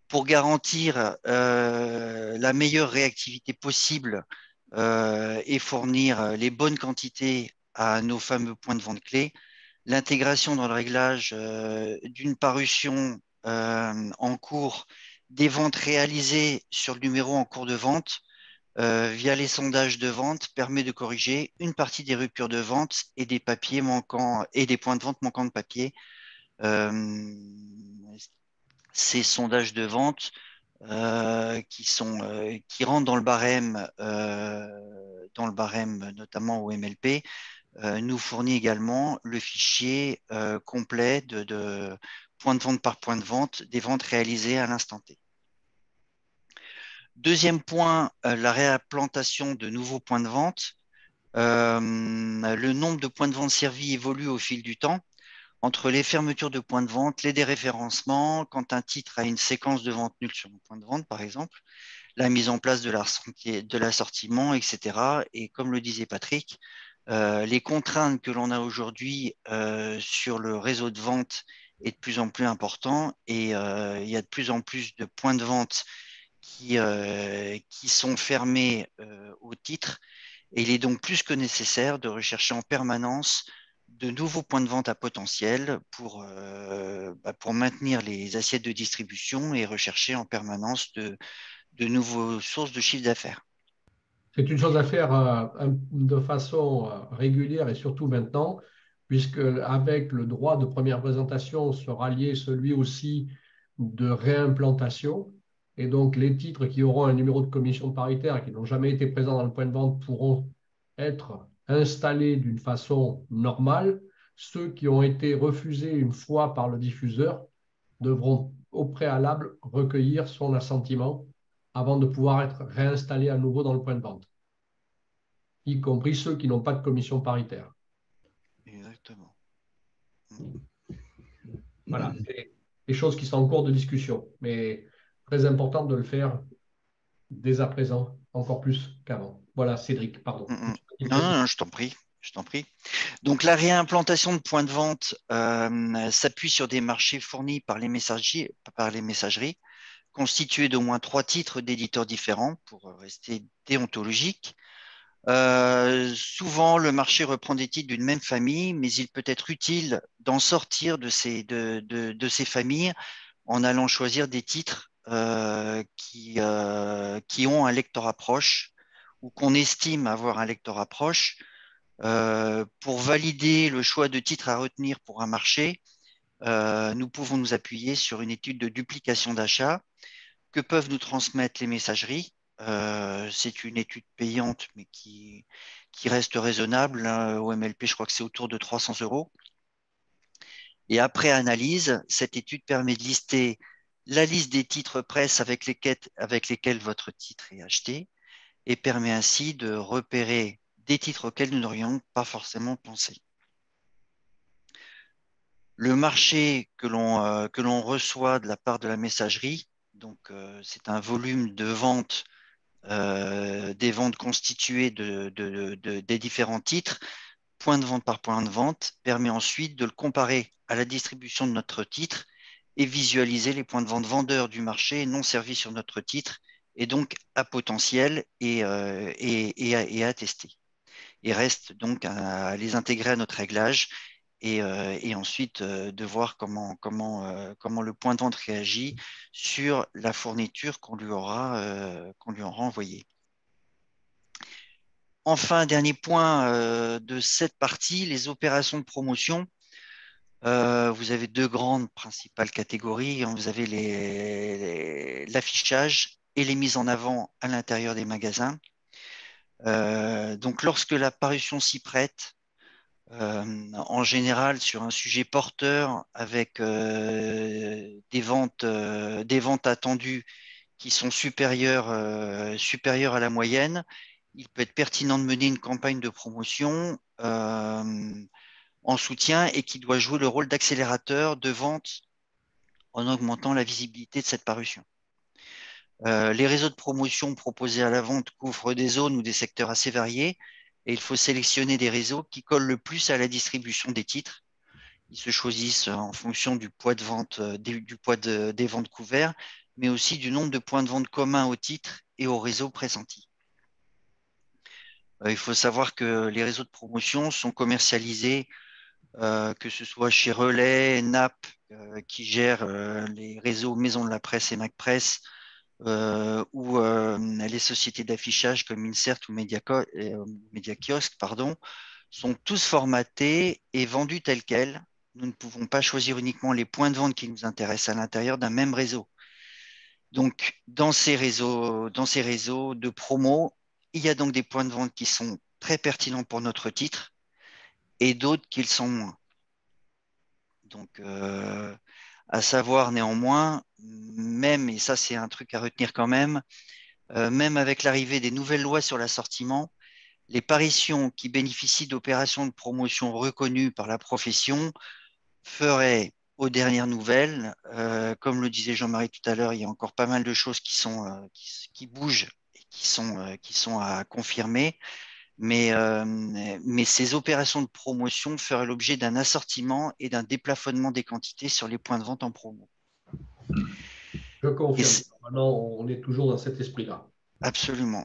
Pour garantir la meilleure réactivité possible et fournir les bonnes quantités à nos fameux points de vente clés, l'intégration dans le réglage d'une parution en cours des ventes réalisées sur le numéro en cours de vente via les sondages de vente permet de corriger une partie des ruptures de vente et des papiers manquants et des points de vente manquants de papier. Ces sondages de vente qui rentrent dans le barème dans le barème, notamment au MLP, nous fournit également le fichier complet de point de vente par point de vente des ventes réalisées à l'instant T. Deuxième point, la réimplantation de nouveaux points de vente. Le nombre de points de vente servis évolue au fil du temps. Entre les fermetures de points de vente, les déréférencements, quand un titre a une séquence de vente nulle sur un point de vente, par exemple, la mise en place de l'assortiment, etc. Et comme le disait Patrick, les contraintes que l'on a aujourd'hui sur le réseau de vente est de plus en plus important et il y a de plus en plus de points de vente qui sont fermés au titre. Et il est donc plus que nécessaire de rechercher en permanence de nouveaux points de vente à potentiel pour maintenir les assiettes de distribution et rechercher en permanence de nouvelles sources de chiffre d'affaires. C'est une chose à faire de façon régulière et surtout maintenant, puisque avec le droit de première présentation sera lié celui aussi de réimplantation. Et donc, les titres qui auront un numéro de commission paritaire qui n'ont jamais été présents dans le point de vente pourront être installés d'une façon normale. Ceux qui ont été refusés une fois par le diffuseur devront au préalable recueillir son assentiment avant de pouvoir être réinstallés à nouveau dans le point de vente, y compris ceux qui n'ont pas de commission paritaire. Exactement. Voilà, c'est des choses qui sont en cours de discussion, mais très important de le faire dès à présent, encore plus qu'avant. Voilà, Cédric, pardon. Non, je t'en prie. Je t'en prie. Donc, la réimplantation de points de vente s'appuie sur des marchés fournis par les messageries constitués d'au moins 3 titres d'éditeurs différents pour rester déontologique. Souvent, le marché reprend des titres d'une même famille, mais il peut être utile d'en sortir de ces familles en allant choisir des titres qui ont un lectorat proche ou qu'on estime avoir un lectorat proche. Pour valider le choix de titres à retenir pour un marché, nous pouvons nous appuyer sur une étude de duplication d'achat que peuvent nous transmettre les messageries. C'est une étude payante, mais qui reste raisonnable. Au MLP, je crois que c'est autour de 300 €. Et après analyse, cette étude permet de lister la liste des titres presse avec lesquels votre titre est acheté et permet ainsi de repérer des titres auxquels nous n'aurions pas forcément pensé. Le marché que l'on reçoit de la part de la messagerie, donc c'est un volume de vente, des ventes constituées des différents titres, point de vente par point de vente, permet ensuite de le comparer à la distribution de notre titre et visualiser les points de vente vendeurs du marché non servis sur notre titre et donc à potentiel et à tester. Il reste donc à les intégrer à notre réglage et ensuite de voir comment le point de vente réagit sur la fourniture qu'on lui aura envoyée. Enfin, dernier point de cette partie, les opérations de promotion. Vous avez 2 grandes principales catégories. Vous avez l'affichage et les mises en avant à l'intérieur des magasins. Donc, lorsque la parution s'y prête, en général sur un sujet porteur avec des ventes attendues qui sont supérieures à la moyenne, il peut être pertinent de mener une campagne de promotion en soutien et qui doit jouer le rôle d'accélérateur de vente en augmentant la visibilité de cette parution. Les réseaux de promotion proposés à la vente couvrent des zones ou des secteurs assez variés et il faut sélectionner des réseaux qui collent le plus à la distribution des titres. Ils se choisissent en fonction du poids de vente, des ventes couverts, mais aussi du nombre de points de vente communs au titre et au réseau pressenti. Il faut savoir que les réseaux de promotion sont commercialisés, que ce soit chez Relais, NAP, qui gère les réseaux Maison de la Presse et MacPresse, ou les sociétés d'affichage comme Insert ou Mediakiosque, sont tous formatés et vendus tels quels. Nous ne pouvons pas choisir uniquement les points de vente qui nous intéressent à l'intérieur d'un même réseau. Donc, dans ces réseaux de promo, Il y a donc des points de vente qui sont très pertinents pour notre titre et d'autres qui le sont moins. Donc, à savoir néanmoins, même, et ça c'est un truc à retenir quand même avec l'arrivée des nouvelles lois sur l'assortiment, les paritions qui bénéficient d'opérations de promotion reconnues par la profession feraient, aux dernières nouvelles, comme le disait Jean-Marie tout à l'heure, il y a encore pas mal de choses qui bougent et qui sont à confirmer. Mais ces opérations de promotion feraient l'objet d'un assortiment et d'un déplafonnement des quantités sur les points de vente en promo. Je confirme. Maintenant, on est toujours dans cet esprit-là. Absolument.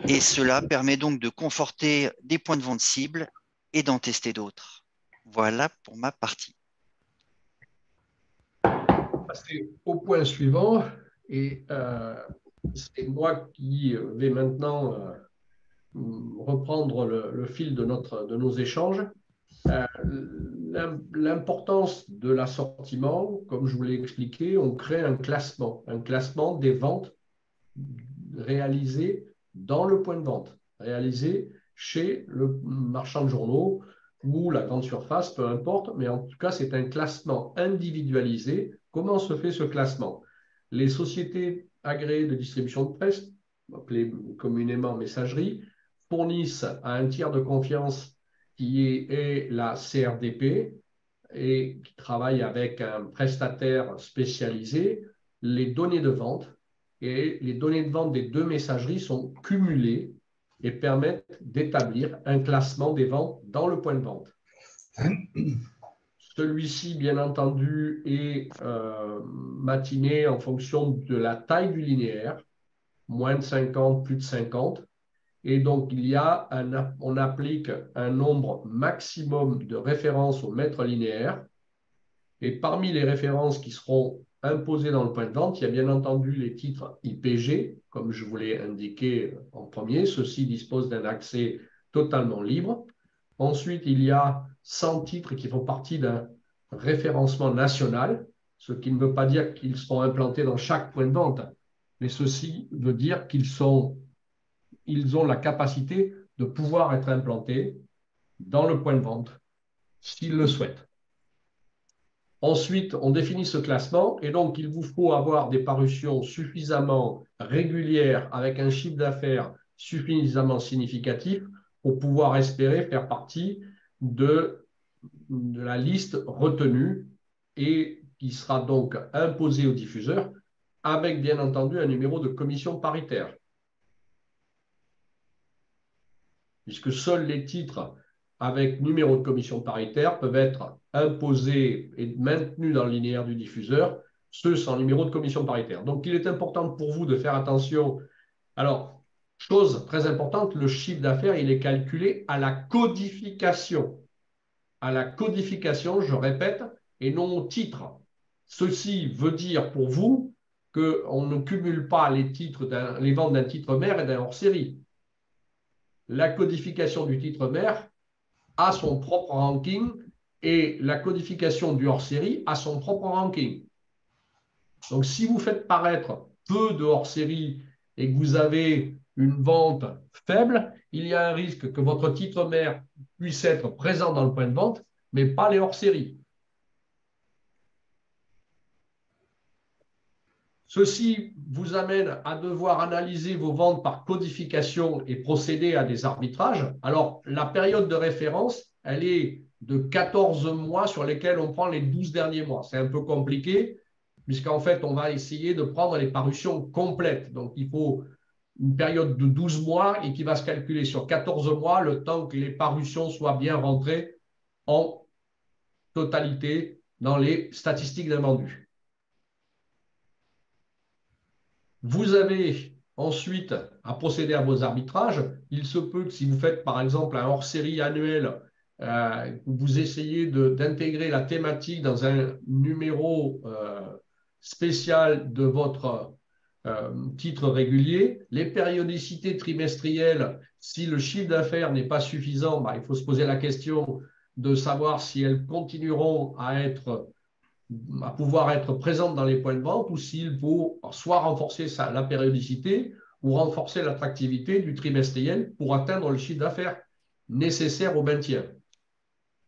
Et cela permet donc de conforter des points de vente cibles et d'en tester d'autres. Voilà pour ma partie. Passer au point suivant, et c'est moi qui vais maintenant reprendre le fil de nos échanges. L'importance de l'assortiment, comme je vous l'ai expliqué, on crée un classement des ventes réalisées dans le point de vente, réalisées chez le marchand de journaux ou la grande surface, peu importe, mais en tout cas, c'est un classement individualisé. Comment se fait ce classement? Les sociétés agréées de distribution de presse, appelées communément messagerie, fournissent à un tiers de confiance qui est la CRDP et qui travaille avec un prestataire spécialisé, les données de vente. Et les données de vente des deux messageries sont cumulées et permettent d'établir un classement des ventes dans le point de vente. Celui-ci, bien entendu, est matiné en fonction de la taille du linéaire, moins de 50, plus de 50. Et donc, on applique un nombre maximum de références au mètre linéaire. Et parmi les références qui seront imposées dans le point de vente, il y a bien entendu les titres IPG, comme je vous l'ai indiqué en premier. Ceux-ci disposent d'un accès totalement libre. Ensuite, il y a 100 titres qui font partie d'un référencement national, ce qui ne veut pas dire qu'ils seront implantés dans chaque point de vente, mais ceci veut dire qu'ils ont la capacité de pouvoir être implantés dans le point de vente, s'ils le souhaitent. Ensuite, on définit ce classement et donc il vous faut avoir des parutions suffisamment régulières avec un chiffre d'affaires suffisamment significatif pour pouvoir espérer faire partie de la liste retenue et qui sera donc imposée aux diffuseurs avec bien entendu un numéro de commission paritaire. Puisque seuls les titres avec numéro de commission paritaire peuvent être imposés et maintenus dans le linéaire du diffuseur, ceux sans numéro de commission paritaire. Donc, il est important pour vous de faire attention. Alors, chose très importante, le chiffre d'affaires, il est calculé à la codification. À la codification, je répète, et non au titre. Ceci veut dire pour vous qu'on ne cumule pas les ventes d'un titre mère et d'un hors-série. La codification du titre mère a son propre ranking et la codification du hors-série a son propre ranking. Donc, si vous faites paraître peu de hors-série et que vous avez une vente faible, il y a un risque que votre titre mère puisse être présent dans le point de vente, mais pas les hors-série. Ceci vous amène à devoir analyser vos ventes par codification et procéder à des arbitrages. Alors, la période de référence, elle est de 14 mois sur lesquels on prend les 12 derniers mois. C'est un peu compliqué, puisqu'en fait, on va essayer de prendre les parutions complètes. Donc, il faut une période de 12 mois et qui va se calculer sur 14 mois, le temps que les parutions soient bien rentrées en totalité dans les statistiques d'invendus. Vous avez ensuite à procéder à vos arbitrages. Il se peut que si vous faites par exemple un hors-série annuel, vous essayez d'intégrer la thématique dans un numéro spécial de votre titre régulier. Les périodicités trimestrielles, si le chiffre d'affaires n'est pas suffisant, il faut se poser la question de savoir si elles continueront à pouvoir être présentes dans les points de vente ou s'il faut soit renforcer la périodicité ou renforcer l'attractivité du trimestriel pour atteindre le chiffre d'affaires nécessaire au maintien.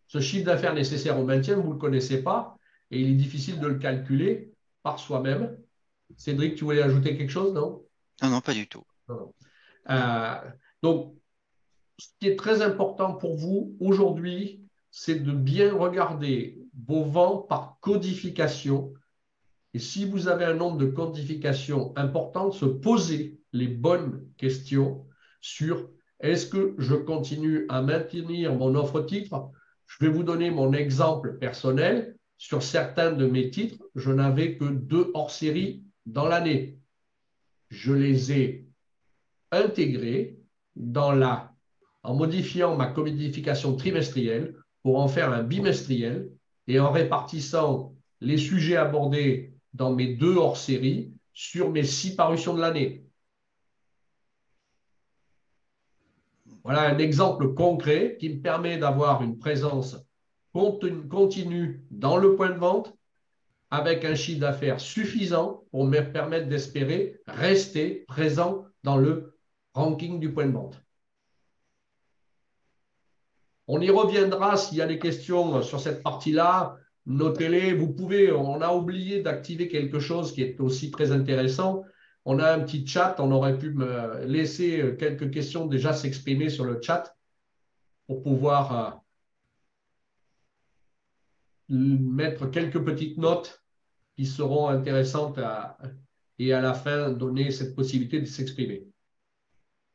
Ce chiffre d'affaires nécessaire au maintien, vous ne le connaissez pas et il est difficile de le calculer par soi-même. Cédric, tu voulais ajouter quelque chose, non? Non, non, pas du tout. Non. Donc, ce qui est très important pour vous aujourd'hui, c'est de bien regarder vos ventes par codification. Et si vous avez un nombre de codifications important, se poser les bonnes questions sur est-ce que je continue à maintenir mon offre titre? Je vais vous donner mon exemple personnel. Sur certains de mes titres, je n'avais que 2 hors-série dans l'année. Je les ai intégrés en modifiant ma codification trimestrielle pour en faire un bimestriel et en répartissant les sujets abordés dans mes 2 hors-série sur mes 6 parutions de l'année. Voilà un exemple concret qui me permet d'avoir une présence continue dans le point de vente avec un chiffre d'affaires suffisant pour me permettre d'espérer rester présent dans le ranking du point de vente. On y reviendra s'il y a des questions sur cette partie-là. Notez-les. Vous pouvez, on a oublié d'activer quelque chose qui est aussi très intéressant. On a un petit chat. On aurait pu me laisser quelques questions déjà s'exprimer sur le chat pour pouvoir mettre quelques petites notes qui seront intéressantes et à la fin donner cette possibilité de s'exprimer.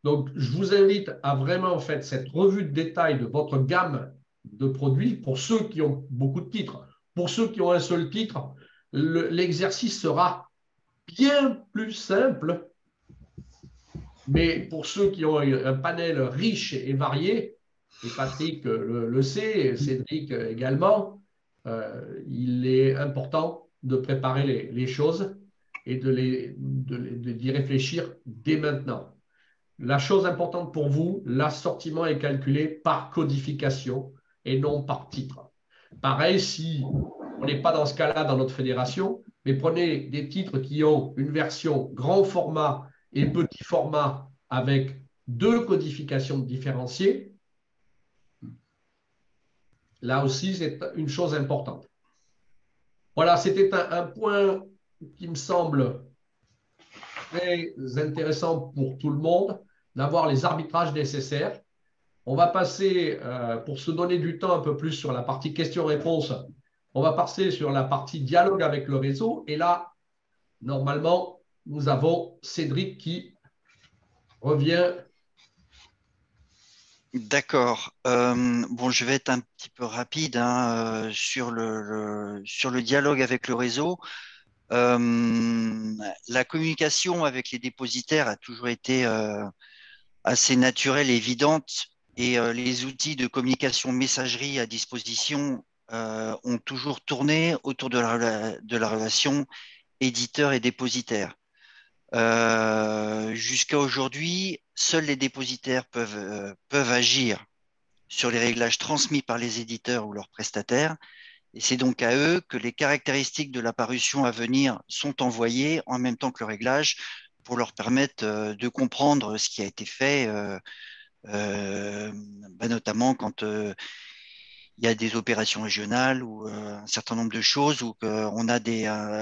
Donc, je vous invite à vraiment faire cette revue de détail de votre gamme de produits pour ceux qui ont beaucoup de titres. Pour ceux qui ont un seul titre, l'exercice sera bien plus simple. Mais pour ceux qui ont un panel riche et varié, et Patrick le sait, et Cédric également, il est important de préparer les choses et d'y réfléchir dès maintenant. La chose importante pour vous, l'assortiment est calculé par codification et non par titre. Pareil, si on n'est pas dans ce cas-là dans notre fédération, mais prenez des titres qui ont une version grand format et petit format avec 2 codifications différenciées. Là aussi, c'est une chose importante. Voilà, c'était un point qui me semble très intéressant pour tout le monde, d'avoir les arbitrages nécessaires. On va passer, pour se donner du temps un peu plus sur la partie questions-réponses, on va passer sur la partie dialogue avec le réseau. Et là, normalement, nous avons Cédric qui revient. D'accord. Bon, je vais être un petit peu rapide sur le dialogue avec le réseau. La communication avec les dépositaires a toujours été assez naturelle et évidente, et les outils de communication messagerie à disposition ont toujours tourné autour de la relation éditeur et dépositaire. Jusqu'à aujourd'hui, seuls les dépositaires peuvent agir sur les réglages transmis par les éditeurs ou leurs prestataires, et c'est donc à eux que les caractéristiques de la parution à venir sont envoyées en même temps que le réglage pour leur permettre de comprendre ce qui a été fait, notamment quand il y a des opérations régionales ou un certain nombre de choses où on a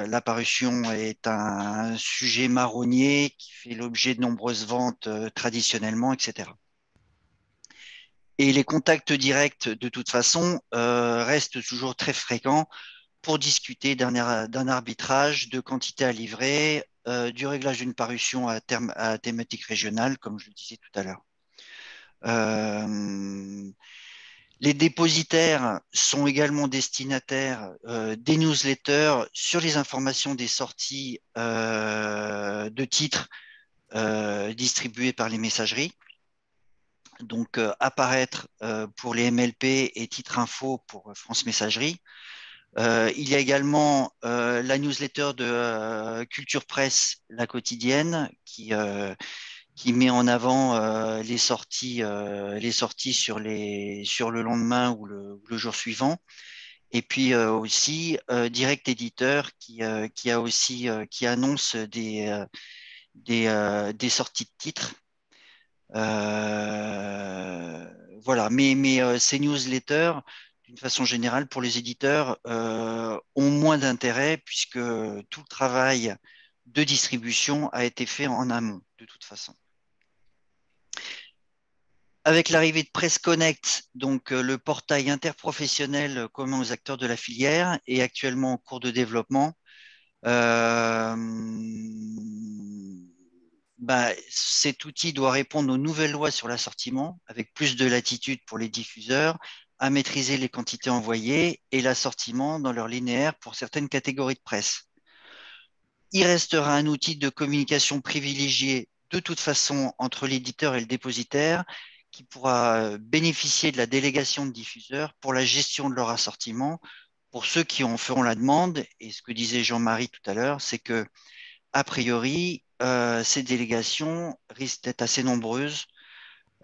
la parution est un sujet marronnier qui fait l'objet de nombreuses ventes traditionnellement, etc. Et les contacts directs, de toute façon, restent toujours très fréquents pour discuter d'un arbitrage, de quantité à livrer, du réglage d'une parution à thématique régionale, comme je le disais tout à l'heure. Les dépositaires sont également destinataires des newsletters sur les informations des sorties de titres distribués par les messageries. Donc, apparaître pour les MLP et titres info pour France Messagerie. Il y a également la newsletter de Culture Presse, la quotidienne, qui met en avant les sorties sur le lendemain ou le jour suivant. Et puis aussi Direct Éditeur qui annonce des sorties de titres. Voilà, mais ces newsletters, d'une façon générale, pour les éditeurs, ont moins d'intérêt puisque tout le travail de distribution a été fait en amont, de toute façon. Avec l'arrivée de Presse Connect, donc le portail interprofessionnel commun aux acteurs de la filière est actuellement en cours de développement. Cet outil doit répondre aux nouvelles lois sur l'assortiment, avec plus de latitude pour les diffuseurs, à maîtriser les quantités envoyées et l'assortiment dans leur linéaire pour certaines catégories de presse. Il restera un outil de communication privilégié de toute façon entre l'éditeur et le dépositaire, qui pourra bénéficier de la délégation de diffuseurs pour la gestion de leur assortiment. Pour ceux qui en feront la demande, et ce que disait Jean-Marie tout à l'heure, c'est que, a priori, ces délégations risquent d'être assez nombreuses.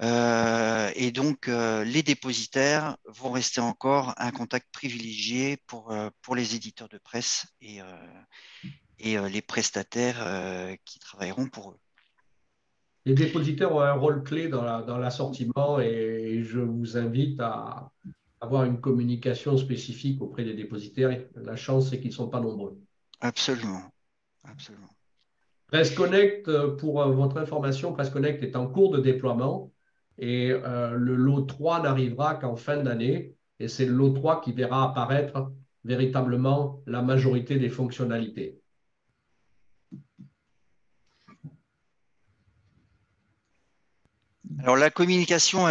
Et donc, les dépositaires vont rester encore un contact privilégié pour les éditeurs de presse et les prestataires qui travailleront pour eux. Les dépositaires ont un rôle clé dans l'assortiment et je vous invite à avoir une communication spécifique auprès des dépositaires. La chance, c'est qu'ils ne sont pas nombreux. Absolument, absolument. Presse Connect, pour votre information, Presse Connect est en cours de déploiement et le lot 3 n'arrivera qu'en fin d'année. Et c'est le lot 3 qui verra apparaître véritablement la majorité des fonctionnalités. Alors, la communication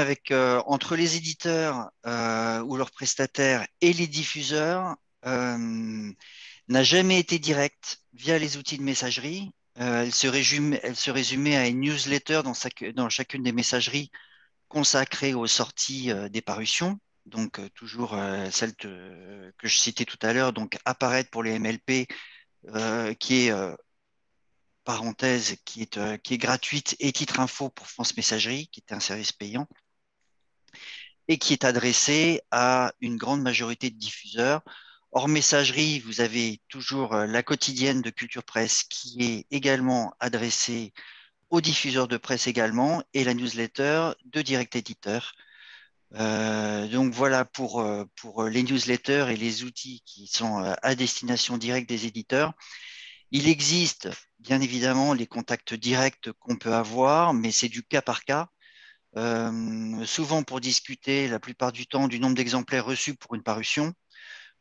entre les éditeurs ou leurs prestataires et les diffuseurs n'a jamais été directe via les outils de messagerie. Elle se résumait à une newsletter dans chacune des messageries consacrées aux sorties des parutions. Donc, toujours celle que je citais tout à l'heure, donc apparaître pour les MLP, qui est parenthèse, qui est gratuite, et Titre Info pour France Messagerie, qui était un service payant, et qui est adressé à une grande majorité de diffuseurs. Hors messagerie, vous avez toujours la quotidienne de Culture Presse, qui est également adressée aux diffuseurs de presse également, et la newsletter de Direct Éditeur. Donc voilà pour les newsletters et les outils qui sont à destination directe des éditeurs. Il existe bien évidemment les contacts directs qu'on peut avoir, mais c'est du cas par cas. Souvent pour discuter la plupart du temps du nombre d'exemplaires reçus pour une parution.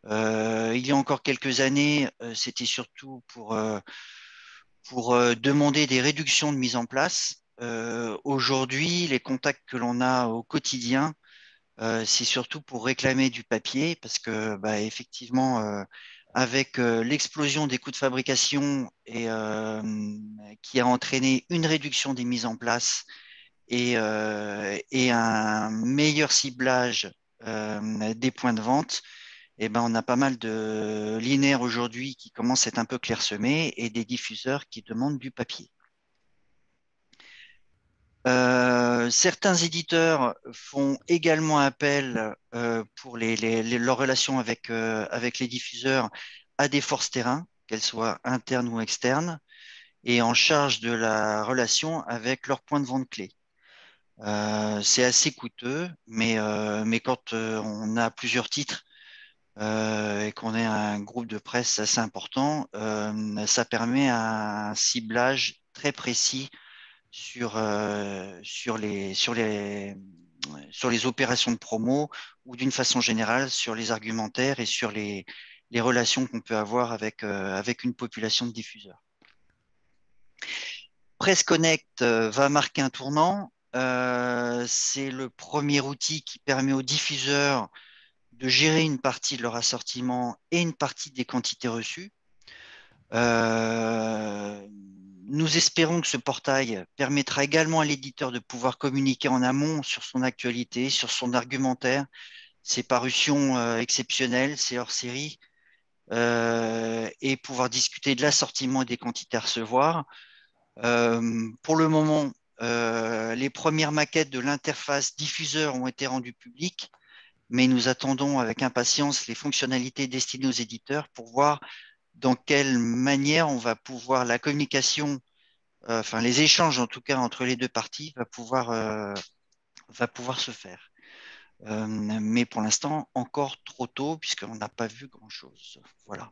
Il y a encore quelques années, c'était surtout pour demander des réductions de mise en place. Aujourd'hui, les contacts que l'on a au quotidien, c'est surtout pour réclamer du papier parce que effectivement, avec l'explosion des coûts de fabrication qui a entraîné une réduction des mises en place et un meilleur ciblage des points de vente, on a pas mal de linéaires aujourd'hui qui commencent à être un peu clairsemés et des diffuseurs qui demandent du papier. Certains éditeurs font également appel pour leurs relations avec les diffuseurs à des forces terrain, qu'elles soient internes ou externes, et en charge de la relation avec leurs points de vente clés. C'est assez coûteux, mais quand on a plusieurs titres et qu'on est un groupe de presse assez important, ça permet un ciblage très précis sur les opérations de promo ou d'une façon générale sur les argumentaires et sur les relations qu'on peut avoir avec une population de diffuseurs. Presse Connect va marquer un tournant. C'est le premier outil qui permet aux diffuseurs de gérer une partie de leur assortiment et une partie des quantités reçues. Nous espérons que ce portail permettra également à l'éditeur de pouvoir communiquer en amont sur son actualité, sur son argumentaire, ses parutions exceptionnelles, ses hors-série, et pouvoir discuter de l'assortiment et des quantités à recevoir. Pour le moment, les premières maquettes de l'interface diffuseur ont été rendues publiques, mais nous attendons avec impatience les fonctionnalités destinées aux éditeurs pour voir dans quelle manière on va pouvoir la communication enfin les échanges en tout cas entre les deux parties va pouvoir se faire. Mais pour l'instant, encore trop tôt, puisqu'on n'a pas vu grand-chose. Voilà.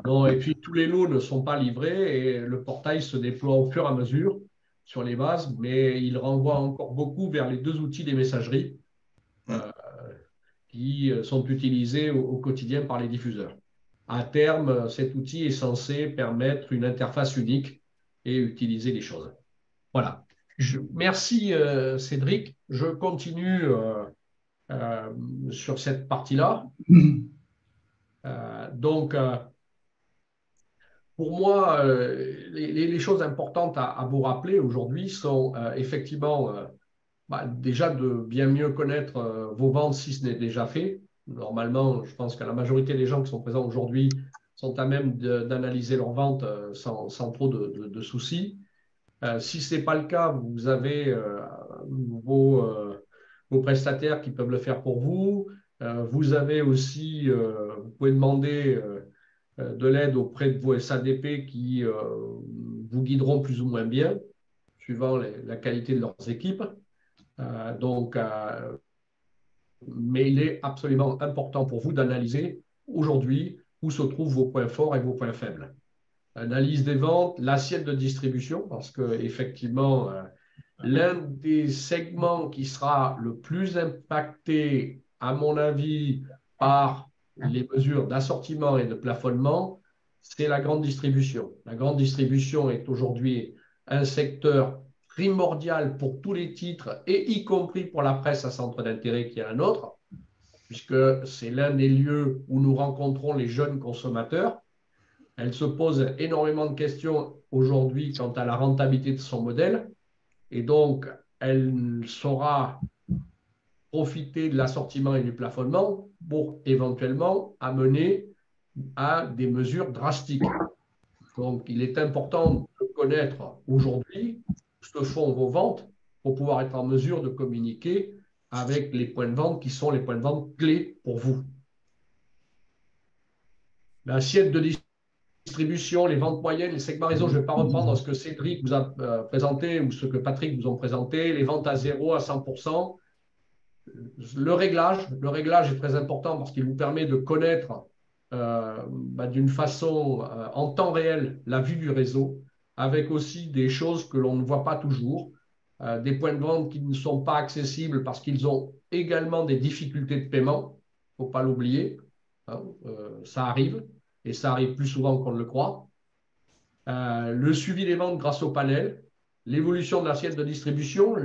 Non, et puis tous les lots ne sont pas livrés et le portail se déploie au fur et à mesure sur les bases, mais il renvoie encore beaucoup vers les deux outils des messageries qui sont utilisés au quotidien par les diffuseurs. À terme, cet outil est censé permettre une interface unique et utiliser les choses. Voilà. Merci Cédric. Je continue sur cette partie-là. Donc, pour moi, les choses importantes à vous rappeler aujourd'hui sont effectivement déjà de bien mieux connaître vos ventes si ce n'est déjà fait. Normalement, je pense que la majorité des gens qui sont présents aujourd'hui sont à même d'analyser leurs ventes sans trop de soucis. Si ce n'est pas le cas, vous avez vos prestataires qui peuvent le faire pour vous. Vous avez aussi, vous pouvez demander de l'aide auprès de vos SADP qui vous guideront plus ou moins bien, suivant la qualité de leurs équipes. Mais il est absolument important pour vous d'analyser aujourd'hui où se trouvent vos points forts et vos points faibles. Analyse des ventes, l'assiette de distribution, parce qu'effectivement, l'un des segments qui sera le plus impacté, à mon avis, par les mesures d'assortiment et de plafonnement, c'est la grande distribution. La grande distribution est aujourd'hui un secteur primordial pour tous les titres, et y compris pour la presse à centre d'intérêt qui est la nôtre, puisque c'est l'un des lieux où nous rencontrons les jeunes consommateurs. Elle se pose énormément de questions aujourd'hui quant à la rentabilité de son modèle, et donc elle saura profiter de l'assortiment et du plafonnement pour éventuellement amener à des mesures drastiques. Donc, il est important de connaître aujourd'hui ce que font vos ventes pour pouvoir être en mesure de communiquer avec les points de vente qui sont les points de vente clés pour vous. L'assiette de distribution, les ventes moyennes, les segments réseau, je ne vais pas reprendre ce que Cédric vous a présenté ou ce que Patrick vous a présenté, les ventes à 0 à 100%. Le réglage est très important parce qu'il vous permet de connaître d'une façon en temps réel la vue du réseau, avec aussi des choses que l'on ne voit pas toujours, des points de vente qui ne sont pas accessibles parce qu'ils ont également des difficultés de paiement, il ne faut pas l'oublier, ça arrive, et ça arrive plus souvent qu'on ne le croit. Le suivi des ventes grâce au panel, l'évolution de l'assiette de distribution,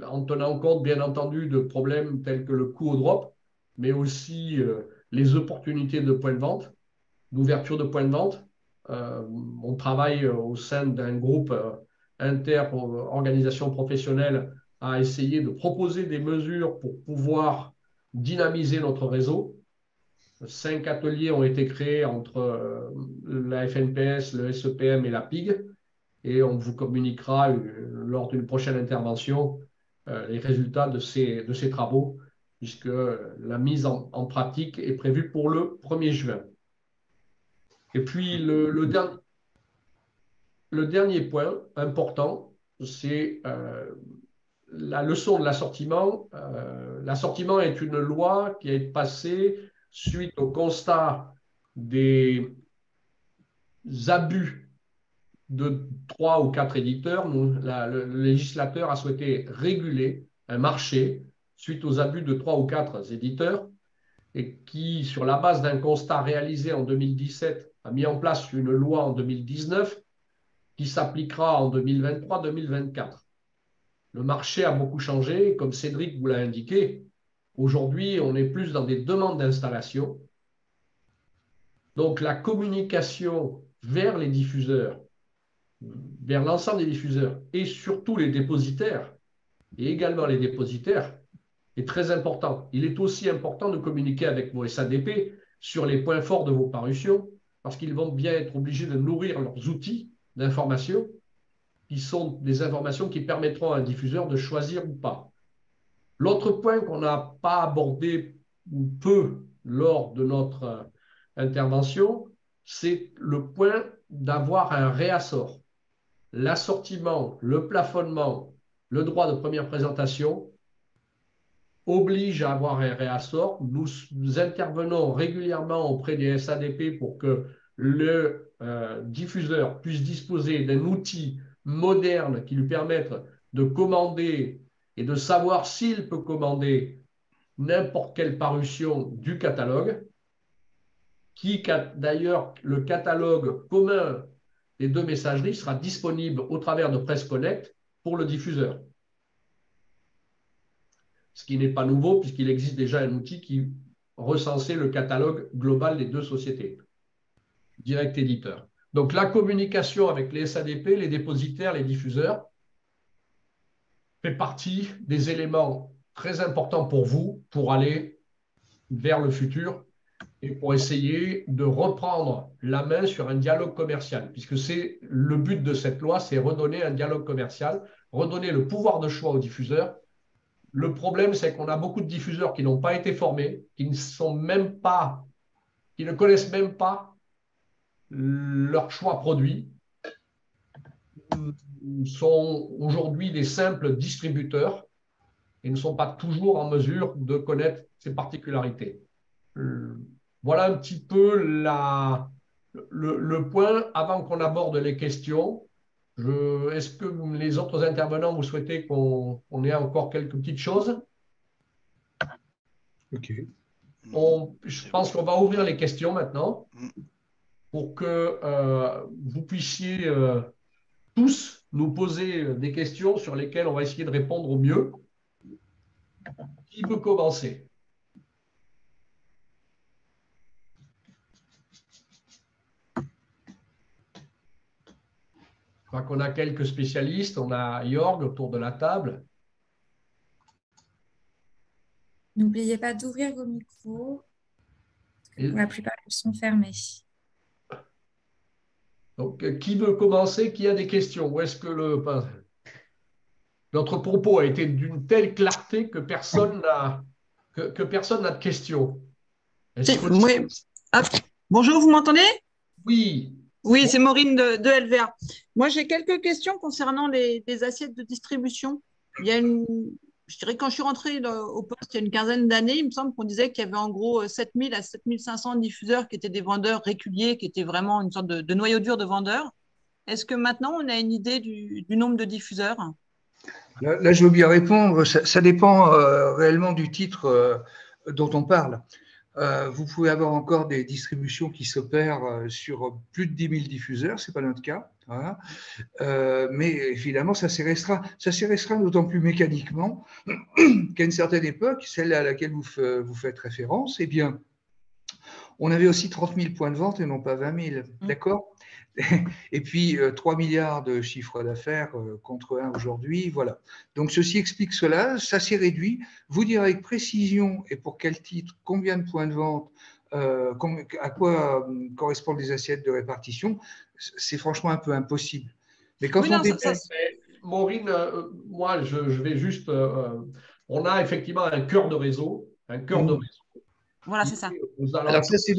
en tenant compte, bien entendu, de problèmes tels que le coût au drop, mais aussi les opportunités de points de vente, d'ouverture de points de vente. On travaille au sein d'un groupe inter-organisation professionnelle à essayer de proposer des mesures pour pouvoir dynamiser notre réseau. 5 ateliers ont été créés entre la FNPS, le SEPM et la PIG, et on vous communiquera lors d'une prochaine intervention les résultats de ces travaux, puisque la mise en pratique est prévue pour le 1er juin. Et puis, le dernier point important, c'est la leçon de l'assortiment. L'assortiment est une loi qui a été passée suite au constat des abus de 3 ou 4 éditeurs. Le législateur a souhaité réguler un marché suite aux abus de 3 ou 4 éditeurs et qui, sur la base d'un constat réalisé en 2017, a mis en place une loi en 2019 qui s'appliquera en 2023-2024. Le marché a beaucoup changé, comme Cédric vous l'a indiqué. Aujourd'hui, on est plus dans des demandes d'installation. Donc, la communication vers les diffuseurs, vers l'ensemble des diffuseurs et surtout les dépositaires, et également les dépositaires, est très important. Il est aussi important de communiquer avec vos SADP sur les points forts de vos parutions, parce qu'ils vont bien être obligés de nourrir leurs outils d'information, qui sont des informations qui permettront à un diffuseur de choisir ou pas. L'autre point qu'on n'a pas abordé ou peu lors de notre intervention, c'est le point d'avoir un réassort. L'assortiment, le plafonnement, le droit de première présentation oblige à avoir un réassort. Nous intervenons régulièrement auprès des SADP pour que le diffuseur puisse disposer d'un outil moderne qui lui permette de commander et de savoir s'il peut commander n'importe quelle parution du catalogue, qui d'ailleurs, le catalogue commun des deux messageries sera disponible au travers de Presse Connect pour le diffuseur. Ce qui n'est pas nouveau puisqu'il existe déjà un outil qui recensait le catalogue global des deux sociétés, Direct Éditeur. Donc la communication avec les SADP, les dépositaires, les diffuseurs, fait partie des éléments très importants pour vous pour aller vers le futur et pour essayer de reprendre la main sur un dialogue commercial, puisque c'est le but de cette loi, c'est redonner un dialogue commercial, redonner le pouvoir de choix aux diffuseurs. Le problème, c'est qu'on a beaucoup de diffuseurs qui n'ont pas été formés, qui ne connaissent même pas leur choix produit, sont aujourd'hui des simples distributeurs et ne sont pas toujours en mesure de connaître ces particularités. Voilà un petit peu le point avant qu'on aborde les questions. Est-ce que les autres intervenants, vous souhaitez qu'on ait encore quelques petites choses? Ok. Je pense qu'on va ouvrir les questions maintenant pour que vous puissiez tous nous poser des questions sur lesquelles on va essayer de répondre au mieux. Qui peut commencer? Je crois qu'on a quelques spécialistes. On a Jorg autour de la table. N'oubliez pas d'ouvrir vos micros. Pour la plupart, ils sont fermés. Donc, qui veut commencer? Qui a des questions? Ou est-ce que notre propos a été d'une telle clarté que personne n'a de questions? Oui. Ah, bonjour, vous m'entendez? Oui. Oui, c'est Maureen de LVA. Moi, j'ai quelques questions concernant les assiettes de distribution. Je dirais que quand je suis rentrée au poste il y a une quinzaine d'années, il me semble qu'on disait qu'il y avait en gros 7000 à 7500 diffuseurs qui étaient des vendeurs réguliers, qui étaient vraiment une sorte de noyau dur de vendeurs. Est-ce que maintenant, on a une idée du nombre de diffuseurs? Là, je veux bien répondre. Ça dépend réellement du titre dont on parle. Vous pouvez avoir encore des distributions qui s'opèrent sur plus de 10 000 diffuseurs, ce n'est pas notre cas. Voilà. Mais évidemment, ça s'y restreint. Ça s'y restreint d'autant plus mécaniquement qu'à une certaine époque, celle à laquelle vous faites référence, eh bien, on avait aussi 30 000 points de vente et non pas 20 000. D'accord ? Et puis 3 milliards de chiffre d'affaires contre 1 aujourd'hui, voilà. Donc ceci explique cela, ça s'est réduit. Vous direz avec précision et pour quel titre, combien de points de vente, à quoi correspondent les assiettes de répartition, c'est franchement un peu impossible. Mais quand Maureen, moi je vais juste, on a effectivement un cœur de réseau, Voilà, c'est ça. Alors ça c'est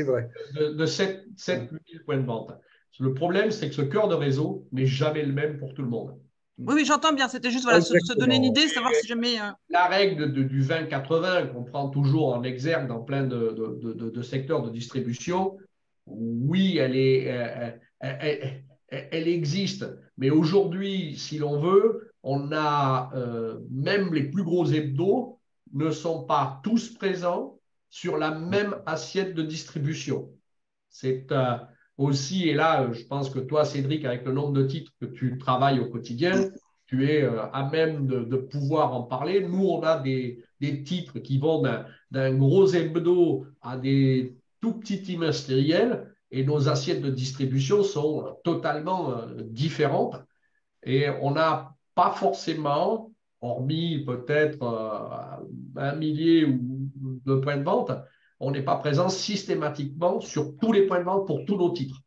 vrai. De 7 000 points de vente. Le problème, c'est que ce cœur de réseau n'est jamais le même pour tout le monde. Oui, j'entends bien. C'était juste se donner une idée, savoir si jamais… La règle du 20-80 qu'on prend toujours en exergue dans plein de secteurs de distribution, oui, elle existe. Mais aujourd'hui, si l'on veut, on a même les plus gros hebdos ne sont pas tous présents sur la même assiette de distribution. C'est aussi, et là, je pense que toi, Cédric, avec le nombre de titres que tu travailles au quotidien, tu es à même de pouvoir en parler. Nous, on a des titres qui vont d'un gros hebdo à des tout petits trimestriels et nos assiettes de distribution sont totalement différentes. Et on n'a pas forcément, hormis peut-être 1 millier de points de vente, on n'est pas présent systématiquement sur tous les points de vente pour tous nos titres.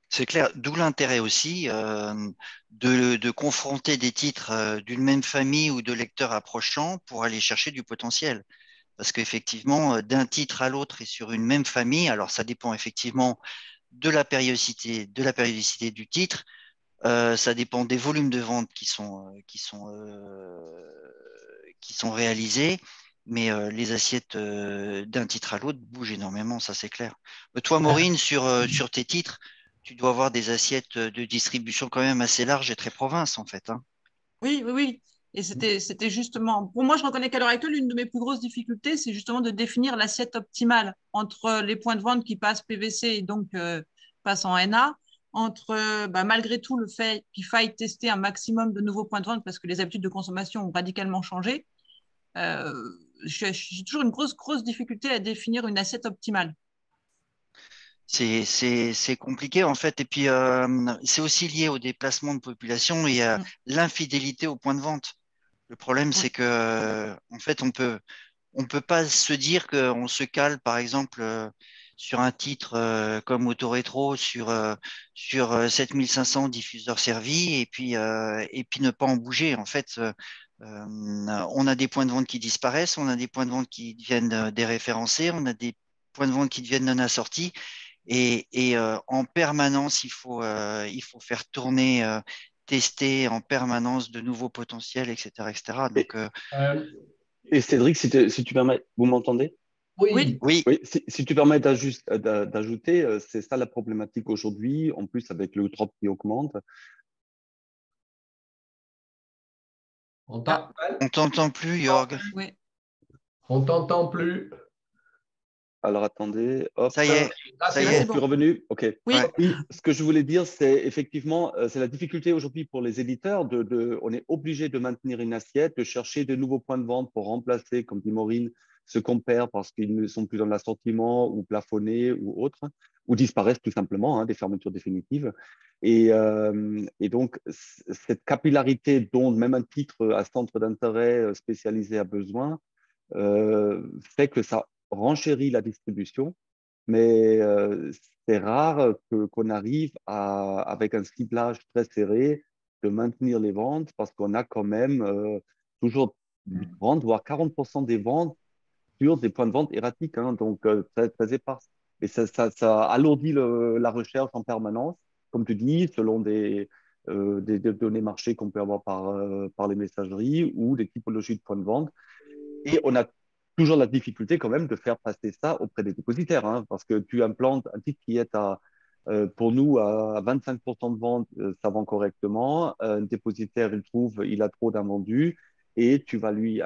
C'est clair, d'où l'intérêt aussi de confronter des titres d'une même famille ou de lecteurs approchants pour aller chercher du potentiel. Parce qu'effectivement, d'un titre à l'autre et sur une même famille, alors ça dépend effectivement de la périodicité du titre, ça dépend des volumes de vente qui sont réalisés, mais les assiettes d'un titre à l'autre bougent énormément, ça c'est clair. Toi, Maureen, sur tes titres, tu dois avoir des assiettes de distribution quand même assez larges et très province en fait, hein. Oui, oui, oui. Et c'était justement, pour moi, je reconnais qu'à l'heure actuelle, une de mes plus grosses difficultés, c'est justement de définir l'assiette optimale entre les points de vente qui passent PVC et donc passent en NA, entre malgré tout le fait qu'il faille tester un maximum de nouveaux points de vente parce que les habitudes de consommation ont radicalement changé. Euh, j'ai toujours une grosse difficulté à définir une assiette optimale. C'est compliqué en fait. Et puis, c'est aussi lié au déplacement de population et à Mm. l'infidélité au point de vente. Le problème, Ouais. c'est que, en fait, on peut pas se dire qu'on se cale, par exemple, sur un titre comme Autorétro sur 7500 diffuseurs servis et puis ne pas en bouger. En fait, on a des points de vente qui disparaissent, on a des points de vente qui deviennent déréférencés, on a des points de vente qui deviennent non assortis. En permanence, il faut faire tourner, tester en permanence de nouveaux potentiels, etc., etc. Et, Donc, Euh, et Cédric, si tu permets, vous m'entendez? Oui, oui, oui, Oui, si tu permets d'ajouter, c'est ça la problématique aujourd'hui, en plus avec le drop qui augmente. on ah, t'a- on t'entend plus, Jorg. oui, on t'entend plus. Alors attendez, hop. Ça y est, Là, ça c'est y là Je c'est est. suis bon. revenu. OK. Oui, Ouais. Oui, ce que je voulais dire, c'est effectivement, c'est la difficulté aujourd'hui pour les éditeurs. On est obligé de maintenir une assiette, de chercher de nouveaux points de vente pour remplacer, comme dit Maureen, ce qu'on perd parce qu'ils ne sont plus dans l'assortiment ou plafonnés ou autres, ou disparaissent tout simplement, hein, des fermetures définitives. Et donc, cette capillarité dont même un titre à centre d'intérêt spécialisé a besoin fait que ça renchérit la distribution, mais c'est rare qu'on arrive avec un ciblage très serré, de maintenir les ventes parce qu'on a quand même toujours 30, voire 40% des ventes sur des points de vente erratiques, hein, donc très éparses. Et ça alourdit la recherche en permanence, comme tu dis, selon des données marché qu'on peut avoir par les messageries ou des typologies de points de vente. Et on a toujours la difficulté quand même de faire passer ça auprès des dépositaires, hein, parce que tu implantes un titre qui est pour nous à 25% de vente, ça vend correctement. Un dépositaire, il trouve, il a trop d'invendus et tu vas lui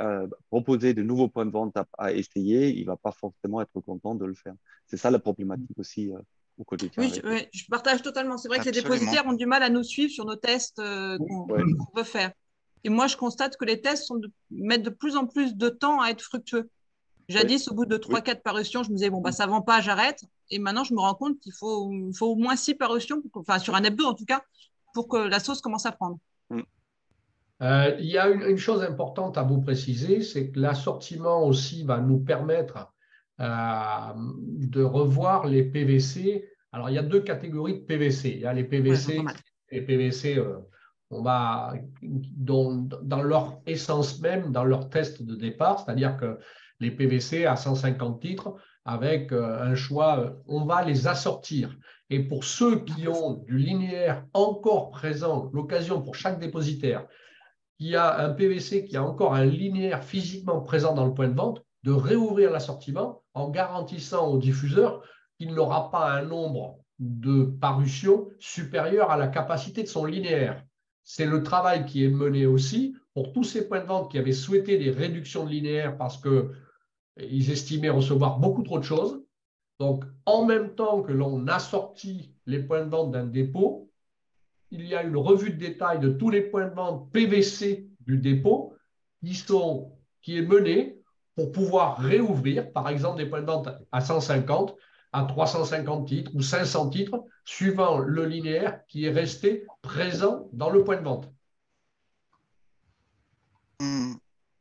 proposer de nouveaux points de vente à essayer. Il ne va pas forcément être content de le faire. C'est ça la problématique aussi au quotidien oui, avec eux. oui, je partage totalement. C'est vrai que les Absolument. dépositaires ont du mal à nous suivre sur nos tests Ouais. qu'on veut faire. Et moi, je constate que les tests mettent de plus en plus de temps à être fructueux. Oui, Jadis, au bout de oui. 3-4 parutions, je me disais, bon, bah, ça ne vend pas, j'arrête. Et maintenant, je me rends compte qu'il faut au moins 6 parutions, enfin, sur un hebdo en tout cas, pour que la sauce commence à prendre. Mm. Il y a une chose importante à vous préciser, c'est que l'assortiment aussi va nous permettre de revoir les PVC. Alors, il y a deux catégories de PVC. Il y a les Ouais, j'entends PVC, mal. dans leur essence même, dans leur test de départ, c'est-à-dire que les PVC à 150 titres, avec un choix, on va les assortir. Et pour ceux qui ont du linéaire encore présent, l'occasion pour chaque dépositaire qui a un PVC qui a encore un linéaire physiquement présent dans le point de vente, de réouvrir l'assortiment en garantissant au diffuseur qu'il n'aura pas un nombre de parutions supérieur à la capacité de son linéaire. C'est le travail qui est mené aussi pour tous ces points de vente qui avaient souhaité des réductions de linéaire parce qu'ils estimaient recevoir beaucoup trop de choses. Donc, en même temps que l'on assortit les points de vente d'un dépôt, il y a une revue de détail de tous les points de vente PVC du dépôt qui est menée pour pouvoir réouvrir, par exemple, des points de vente à 150, à 350 titres ou 500 titres, suivant le linéaire qui est resté présent dans le point de vente. Mm.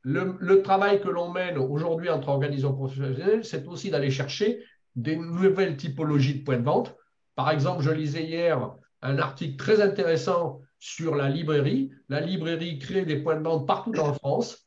Le travail que l'on mène aujourd'hui entre organisations professionnelles, c'est aussi d'aller chercher des nouvelles typologies de points de vente. Par exemple, je lisais hier un article très intéressant sur la librairie. La librairie crée des points de vente partout en France.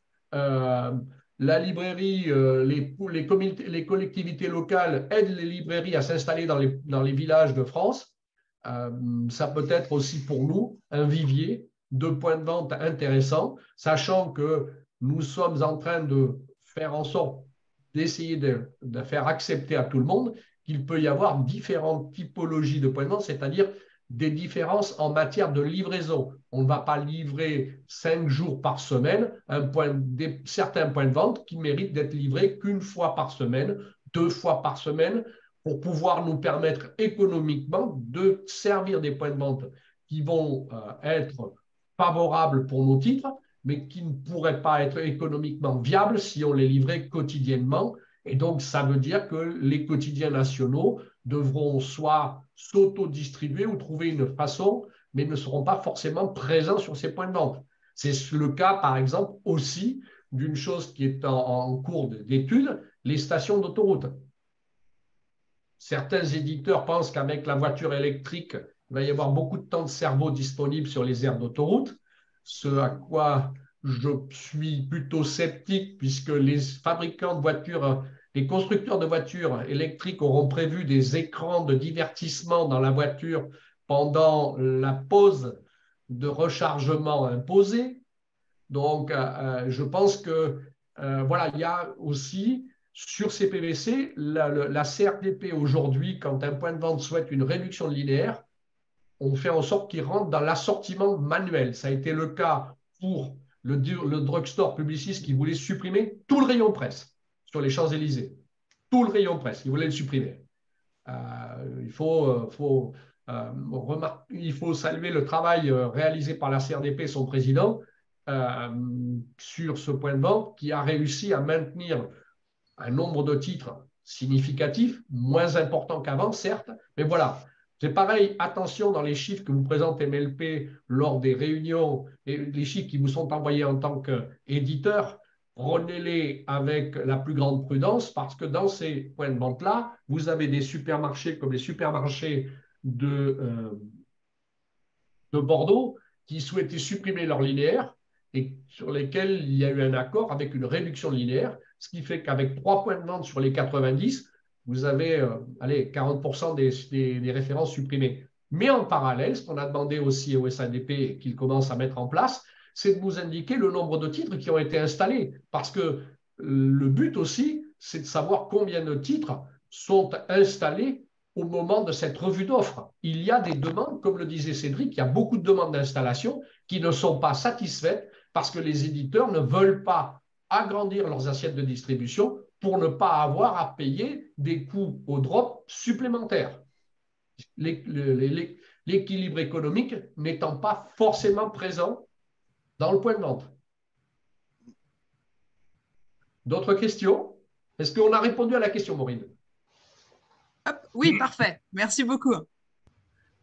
la librairie, les collectivités locales aident les librairies à s'installer dans les villages de France. Ça peut être aussi pour nous un vivier de points de vente intéressants, sachant que nous sommes en train de faire en sorte d'essayer de faire accepter à tout le monde qu'il peut y avoir différentes typologies de points de vente, c'est-à-dire des différences en matière de livraison. On ne va pas livrer 5 jours par semaine certains points de vente qui méritent d'être livrés qu'une fois par semaine, 2 fois par semaine, pour pouvoir nous permettre économiquement de servir des points de vente qui vont être favorables pour nos titres, mais qui ne pourraient pas être économiquement viables si on les livrait quotidiennement. Et donc, ça veut dire que les quotidiens nationaux devront soit s'auto-distribuer ou trouver une façon, mais ne seront pas forcément présents sur ces points de vente. C'est le cas, par exemple, aussi d'une chose qui est en cours d'étude, les stations d'autoroute. Certains éditeurs pensent qu'avec la voiture électrique, il va y avoir beaucoup de temps de cerveau disponible sur les aires d'autoroute, ce à quoi je suis plutôt sceptique puisque les fabricants de voitures, les constructeurs de voitures électriques auront prévu des écrans de divertissement dans la voiture pendant la pause de rechargement imposée. Donc, je pense que voilà, il y a aussi sur ces PVC, la CRTP aujourd'hui, quand un point de vente souhaite une réduction de linéaire, on fait en sorte qu'il rentre dans l'assortiment manuel. Ça a été le cas pour le drugstore Publicis qui voulait supprimer tout le rayon presse sur les Champs-Élysées. Tout le rayon presse, il voulait le supprimer. Il faut saluer le travail réalisé par la CRDP et son président sur ce point de vente qui a réussi à maintenir un nombre de titres significatif, moins important qu'avant, certes, mais voilà. C'est pareil, attention dans les chiffres que vous présente MLP lors des réunions et les chiffres qui vous sont envoyés en tant qu'éditeur, prenez-les avec la plus grande prudence parce que dans ces points de vente-là, vous avez des supermarchés comme les supermarchés de Bordeaux qui souhaitaient supprimer leur linéaire et sur lesquels il y a eu un accord avec une réduction linéaire, ce qui fait qu'avec 3 points de vente sur les 90, vous avez 40% des références supprimées. Mais en parallèle, ce qu'on a demandé aussi au SADP qu'il commence à mettre en place, c'est de nous indiquer le nombre de titres qui ont été installés. Parce que le but aussi, c'est de savoir combien de titres sont installés au moment de cette revue d'offres. Il y a des demandes, comme le disait Cédric, il y a beaucoup de demandes d'installation qui ne sont pas satisfaites parce que les éditeurs ne veulent pas agrandir leurs assiettes de distribution pour ne pas avoir à payer des coûts au drop supplémentaires. L'équilibre économique n'étant pas forcément présent dans le point de vente. D'autres questions? Est-ce qu'on a répondu à la question, Maureen? Oui, parfait. Merci beaucoup.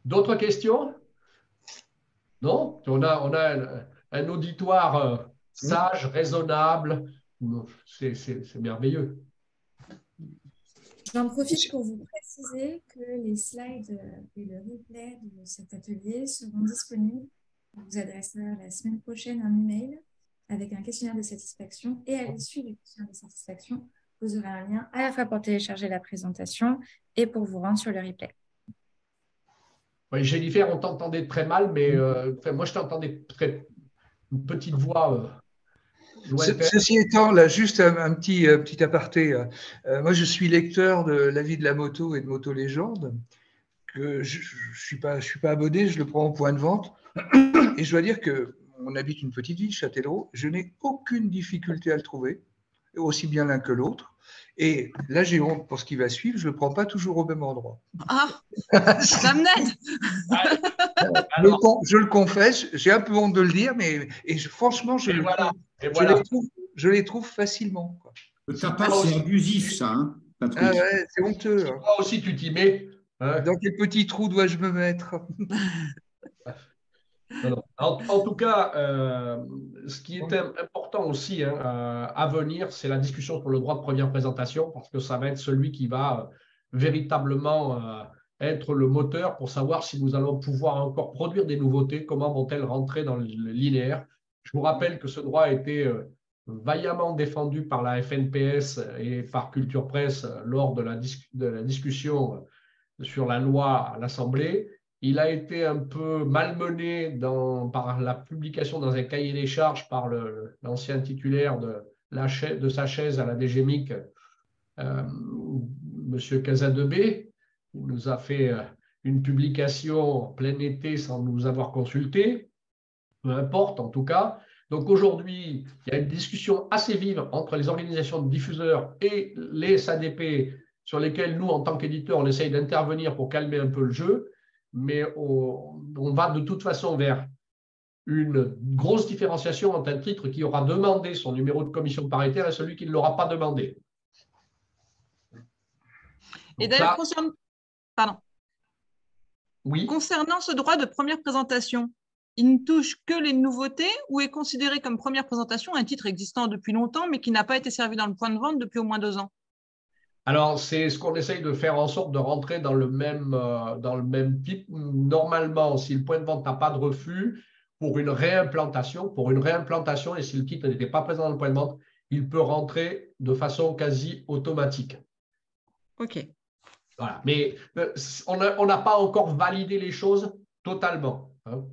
D'autres questions? Non? On a un auditoire sage, raisonnable. C'est merveilleux. J'en profite pour vous préciser que les slides et le replay de cet atelier seront disponibles. On vous adressera la semaine prochaine un email avec un questionnaire de satisfaction et à l'issue du questionnaire de satisfaction, vous aurez un lien à la fois pour télécharger la présentation et pour vous rendre sur le replay. Oui, Jennifer, on t'entendait très mal, mais moi, je t'entendais une petite voix lointaine. Ceci étant, là, juste un petit aparté. Moi, je suis lecteur de La vie de la moto et de Moto Légende. Que je ne suis pas abonné, je le prends en point de vente. Et je dois dire qu'on habite une petite ville, Châtellerault. Je n'ai aucune difficulté à le trouver, aussi bien l'un que l'autre. Et là, j'ai honte pour ce qui va suivre, je ne le prends pas toujours au même endroit. Ah, ça m'aide. Je le confesse, j'ai un peu honte de le dire, mais franchement, je les trouve facilement. Quoi. De ta part, c'est abusif, ça, hein, Patrick. Ah ouais, c'est honteux. Hein. Toi aussi, tu t'y mets. Hein. Dans quel petit trou dois-je me mettre? Non. En tout cas, ce qui est important aussi à venir, c'est la discussion sur le droit de première présentation, parce que ça va être celui qui va véritablement être le moteur pour savoir si nous allons pouvoir encore produire des nouveautés, comment vont-elles rentrer dans le linéaire. Je vous rappelle que ce droit a été vaillamment défendu par la FNPS et par Culture Presse lors de la discussion sur la loi à l'Assemblée. Il a été un peu malmené par la publication dans un cahier des charges par l'ancien titulaire de sa chaise à la DGMIC, M. Casadebé. Il nous a fait une publication en plein été sans nous avoir consultés. Peu importe, en tout cas. Donc aujourd'hui, il y a une discussion assez vive entre les organisations de diffuseurs et les SADP sur lesquelles nous, en tant qu'éditeurs, on essaye d'intervenir pour calmer un peu le jeu, mais on va de toute façon vers une grosse différenciation entre un titre qui aura demandé son numéro de commission paritaire et celui qui ne l'aura pas demandé. Et d'ailleurs, concernant ce droit de première présentation, il ne touche que les nouveautés ou est considéré comme première présentation un titre existant depuis longtemps mais qui n'a pas été servi dans le point de vente depuis au moins 2 ans? Alors, c'est ce qu'on essaye de faire en sorte de rentrer dans le même type. Normalement, si le point de vente n'a pas de refus, pour une réimplantation, et si le titre n'était pas présent dans le point de vente, il peut rentrer de façon quasi automatique. OK. Voilà. Mais on n'a pas encore validé les choses totalement. Hein.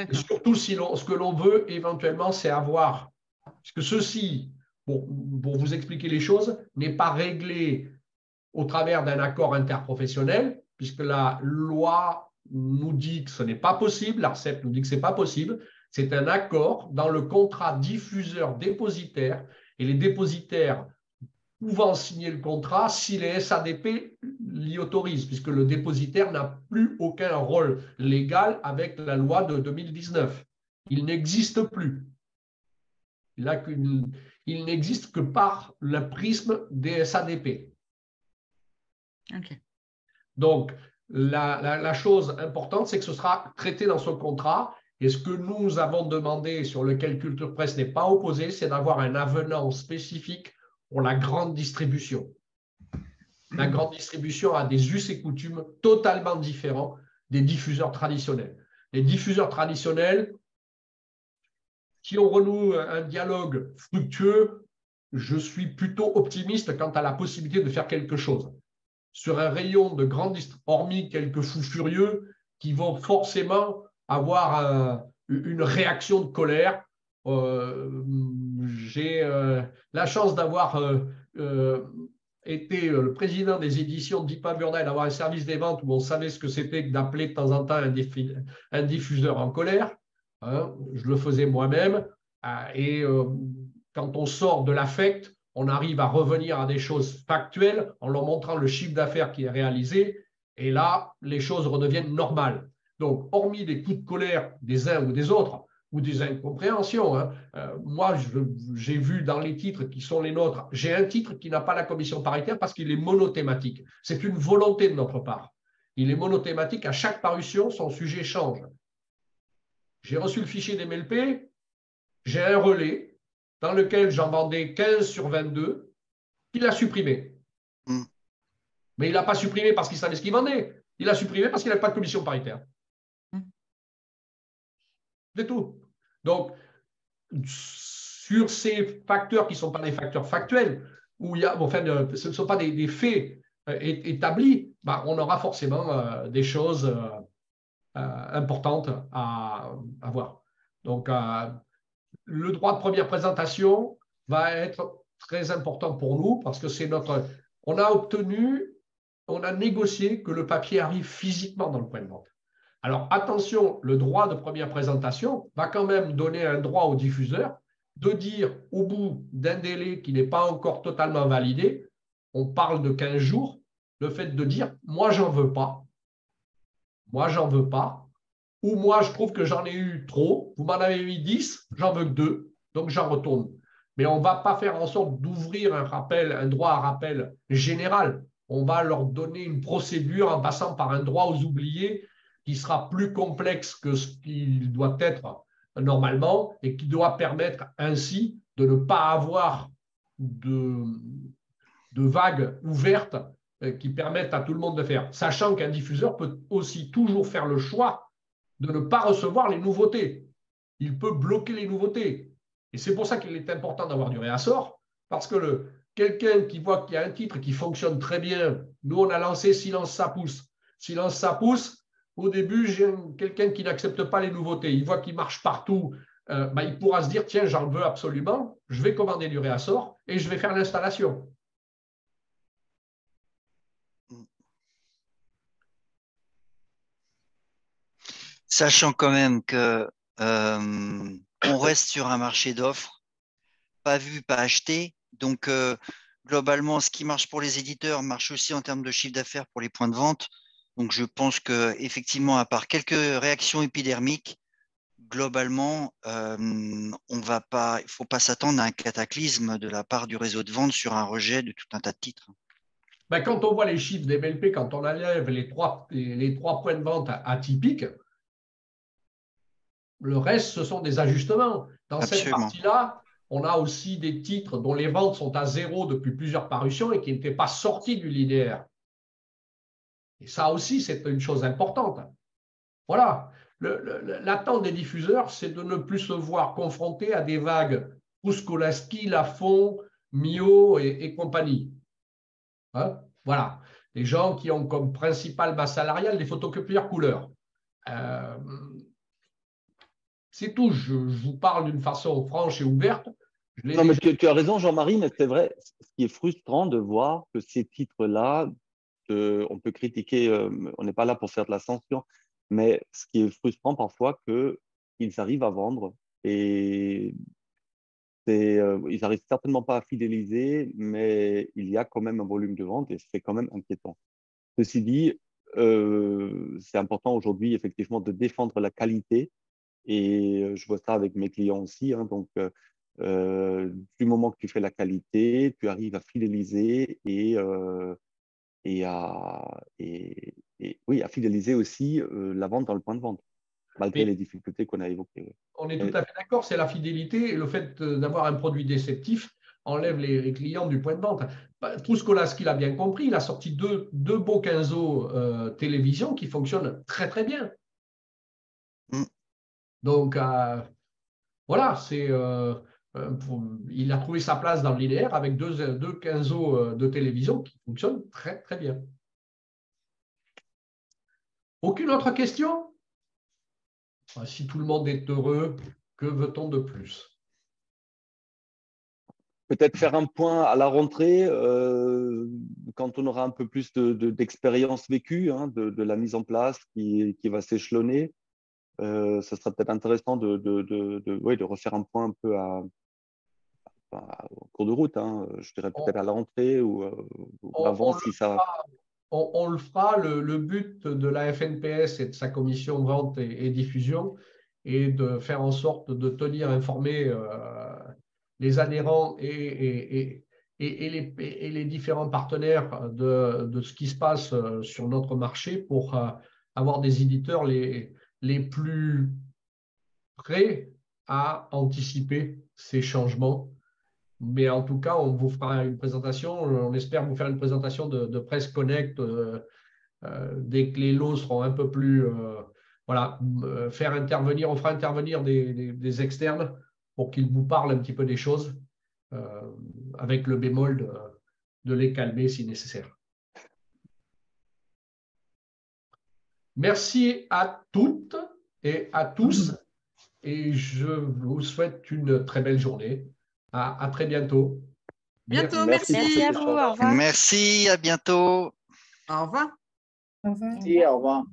Et surtout, ce que l'on veut éventuellement, c'est avoir, parce que ceci, pour vous expliquer les choses, n'est pas réglé au travers d'un accord interprofessionnel, puisque la loi nous dit que ce n'est pas possible, l'ARCEP nous dit que ce n'est pas possible. C'est un accord dans le contrat diffuseur-dépositaire, et les dépositaires pouvant signer le contrat si les SADP l'y autorisent, puisque le dépositaire n'a plus aucun rôle légal avec la loi de 2019. Il n'existe plus. Il n'existe que par le prisme des SADP. Okay. Donc, la chose importante, c'est que ce sera traité dans ce contrat. Et ce que nous avons demandé, sur lequel Culture Presse n'est pas opposée, c'est d'avoir un avenant spécifique pour la grande distribution. La grande distribution a des us et coutumes totalement différents des diffuseurs traditionnels. Les diffuseurs traditionnels, si on renoue un dialogue fructueux, je suis plutôt optimiste quant à la possibilité de faire quelque chose. Sur un rayon de grande distribution, hormis quelques fous furieux qui vont forcément avoir une réaction de colère. J'ai la chance d'avoir été le président des éditions d'IPA Burda et d'avoir un service des ventes où on savait ce que c'était que d'appeler de temps en temps un diffuseur en colère. Hein, je le faisais moi-même. Et quand on sort de l'affect, on arrive à revenir à des choses factuelles en leur montrant le chiffre d'affaires qui est réalisé. Et là, les choses redeviennent normales. Donc, hormis des coups de colère des uns ou des autres, ou des incompréhensions, hein, moi, j'ai vu dans les titres qui sont les nôtres, j'ai un titre qui n'a pas la commission paritaire parce qu'il est monothématique. C'est une volonté de notre part. Il est monothématique. À chaque parution, son sujet change. J'ai reçu le fichier des MLP, j'ai un relais dans lequel j'en vendais 15 sur 22, il a supprimé. Mais il n'a pas supprimé parce qu'il savait ce qu'il vendait. Il a supprimé parce qu'il n'avait pas de commission paritaire. C'est tout. Donc, sur ces facteurs qui ne sont pas des facteurs factuels, où il y a, enfin, ce ne sont pas des faits établis, bah, on aura forcément des choses importantes à voir. Donc, le droit de première présentation va être très important pour nous parce que c'est notre… On a négocié que le papier arrive physiquement dans le point de vente. Alors, attention, le droit de première présentation va quand même donner un droit au diffuseur de dire au bout d'un délai qui n'est pas encore totalement validé, on parle de 15 jours, le fait de dire « moi, j'en veux pas », ou « moi, je trouve que j'en ai eu trop, vous m'en avez mis 10, j'en veux que 2, donc j'en retourne ». Mais on ne va pas faire en sorte d'ouvrir un droit à rappel général. On va leur donner une procédure en passant par un droit aux oubliés qui sera plus complexe que ce qu'il doit être normalement et qui doit permettre ainsi de ne pas avoir de vagues ouvertes qui permettent à tout le monde de faire. Sachant qu'un diffuseur peut aussi toujours faire le choix de ne pas recevoir les nouveautés. Il peut bloquer les nouveautés. Et c'est pour ça qu'il est important d'avoir du réassort, parce que quelqu'un qui voit qu'il y a un titre qui fonctionne très bien, nous on a lancé Silence ça pousse. Silence ça pousse, au début j'ai quelqu'un qui n'accepte pas les nouveautés, il voit qu'il marche partout, il pourra se dire tiens j'en veux absolument, je vais commander du réassort et je vais faire l'installation. Sachant quand même que on reste sur un marché d'offres, pas vu, pas acheté. Donc, globalement, ce qui marche pour les éditeurs marche aussi en termes de chiffre d'affaires pour les points de vente. Donc, je pense qu'effectivement, à part quelques réactions épidermiques, globalement, il ne faut pas s'attendre à un cataclysme de la part du réseau de vente sur un rejet de tout un tas de titres. Quand on voit les chiffres des MLP, quand on enlève les trois points de vente atypiques, le reste, ce sont des ajustements. Dans cette partie-là, on a aussi des titres dont les ventes sont à zéro depuis plusieurs parutions et qui n'étaient pas sortis du linéaire. Et ça aussi, c'est une chose importante. Voilà. L'attente des diffuseurs, c'est de ne plus se voir confrontés à des vagues Truskolaski, Lafon, Mio et compagnie. Hein? Voilà. Des gens qui ont comme principale masse salariale des photocopieurs couleur. C'est tout. Je vous parle d'une façon franche et ouverte. Non, mais tu as raison, Jean-Marie, mais c'est vrai, ce qui est frustrant de voir que ces titres-là, on peut critiquer, on n'est pas là pour faire de la censure, mais ce qui est frustrant parfois, qu'ils arrivent à vendre et ils n'arrivent certainement pas à fidéliser, mais il y a quand même un volume de vente et c'est quand même inquiétant. Ceci dit, c'est important aujourd'hui, effectivement, de défendre la qualité. Et je vois ça avec mes clients aussi. Hein, donc, du moment que tu fais la qualité, tu arrives à fidéliser et à fidéliser aussi la vente dans le point de vente, malgré les difficultés qu'on a évoquées. On est tout à fait d'accord, c'est la fidélité et le fait d'avoir un produit déceptif enlève les clients du point de vente. Truskolaski l'a bien compris, il a sorti deux beaux quinzeaux télévision qui fonctionnent très très bien. Donc, voilà, il a trouvé sa place dans le linéaire avec deux quinzeaux de télévision qui fonctionnent très, très bien. Aucune autre question? Si tout le monde est heureux, que veut-on de plus? Peut-être faire un point à la rentrée quand on aura un peu plus d'expérience vécue, hein, de la mise en place qui va s'échelonner. Ce sera peut-être intéressant de refaire un point un peu au cours de route. Hein. Je dirais peut-être à la rentrée ou avant si ça… On le fera. Le but de la FNPS et de sa commission vente et diffusion est de faire en sorte de tenir informés les adhérents et les différents partenaires de ce qui se passe sur notre marché pour avoir des éditeurs les plus prêts à anticiper ces changements. Mais en tout cas, on vous fera une présentation. On espère vous faire une présentation de Presse Connect dès que les lots seront un peu plus… on fera intervenir des externes pour qu'ils vous parlent un petit peu des choses, avec le bémol de les calmer si nécessaire. Merci à toutes et à tous et je vous souhaite une très belle journée. À très bientôt. Bientôt, merci à vous, au revoir. Merci, à bientôt. Au revoir. Au revoir. Merci, au revoir.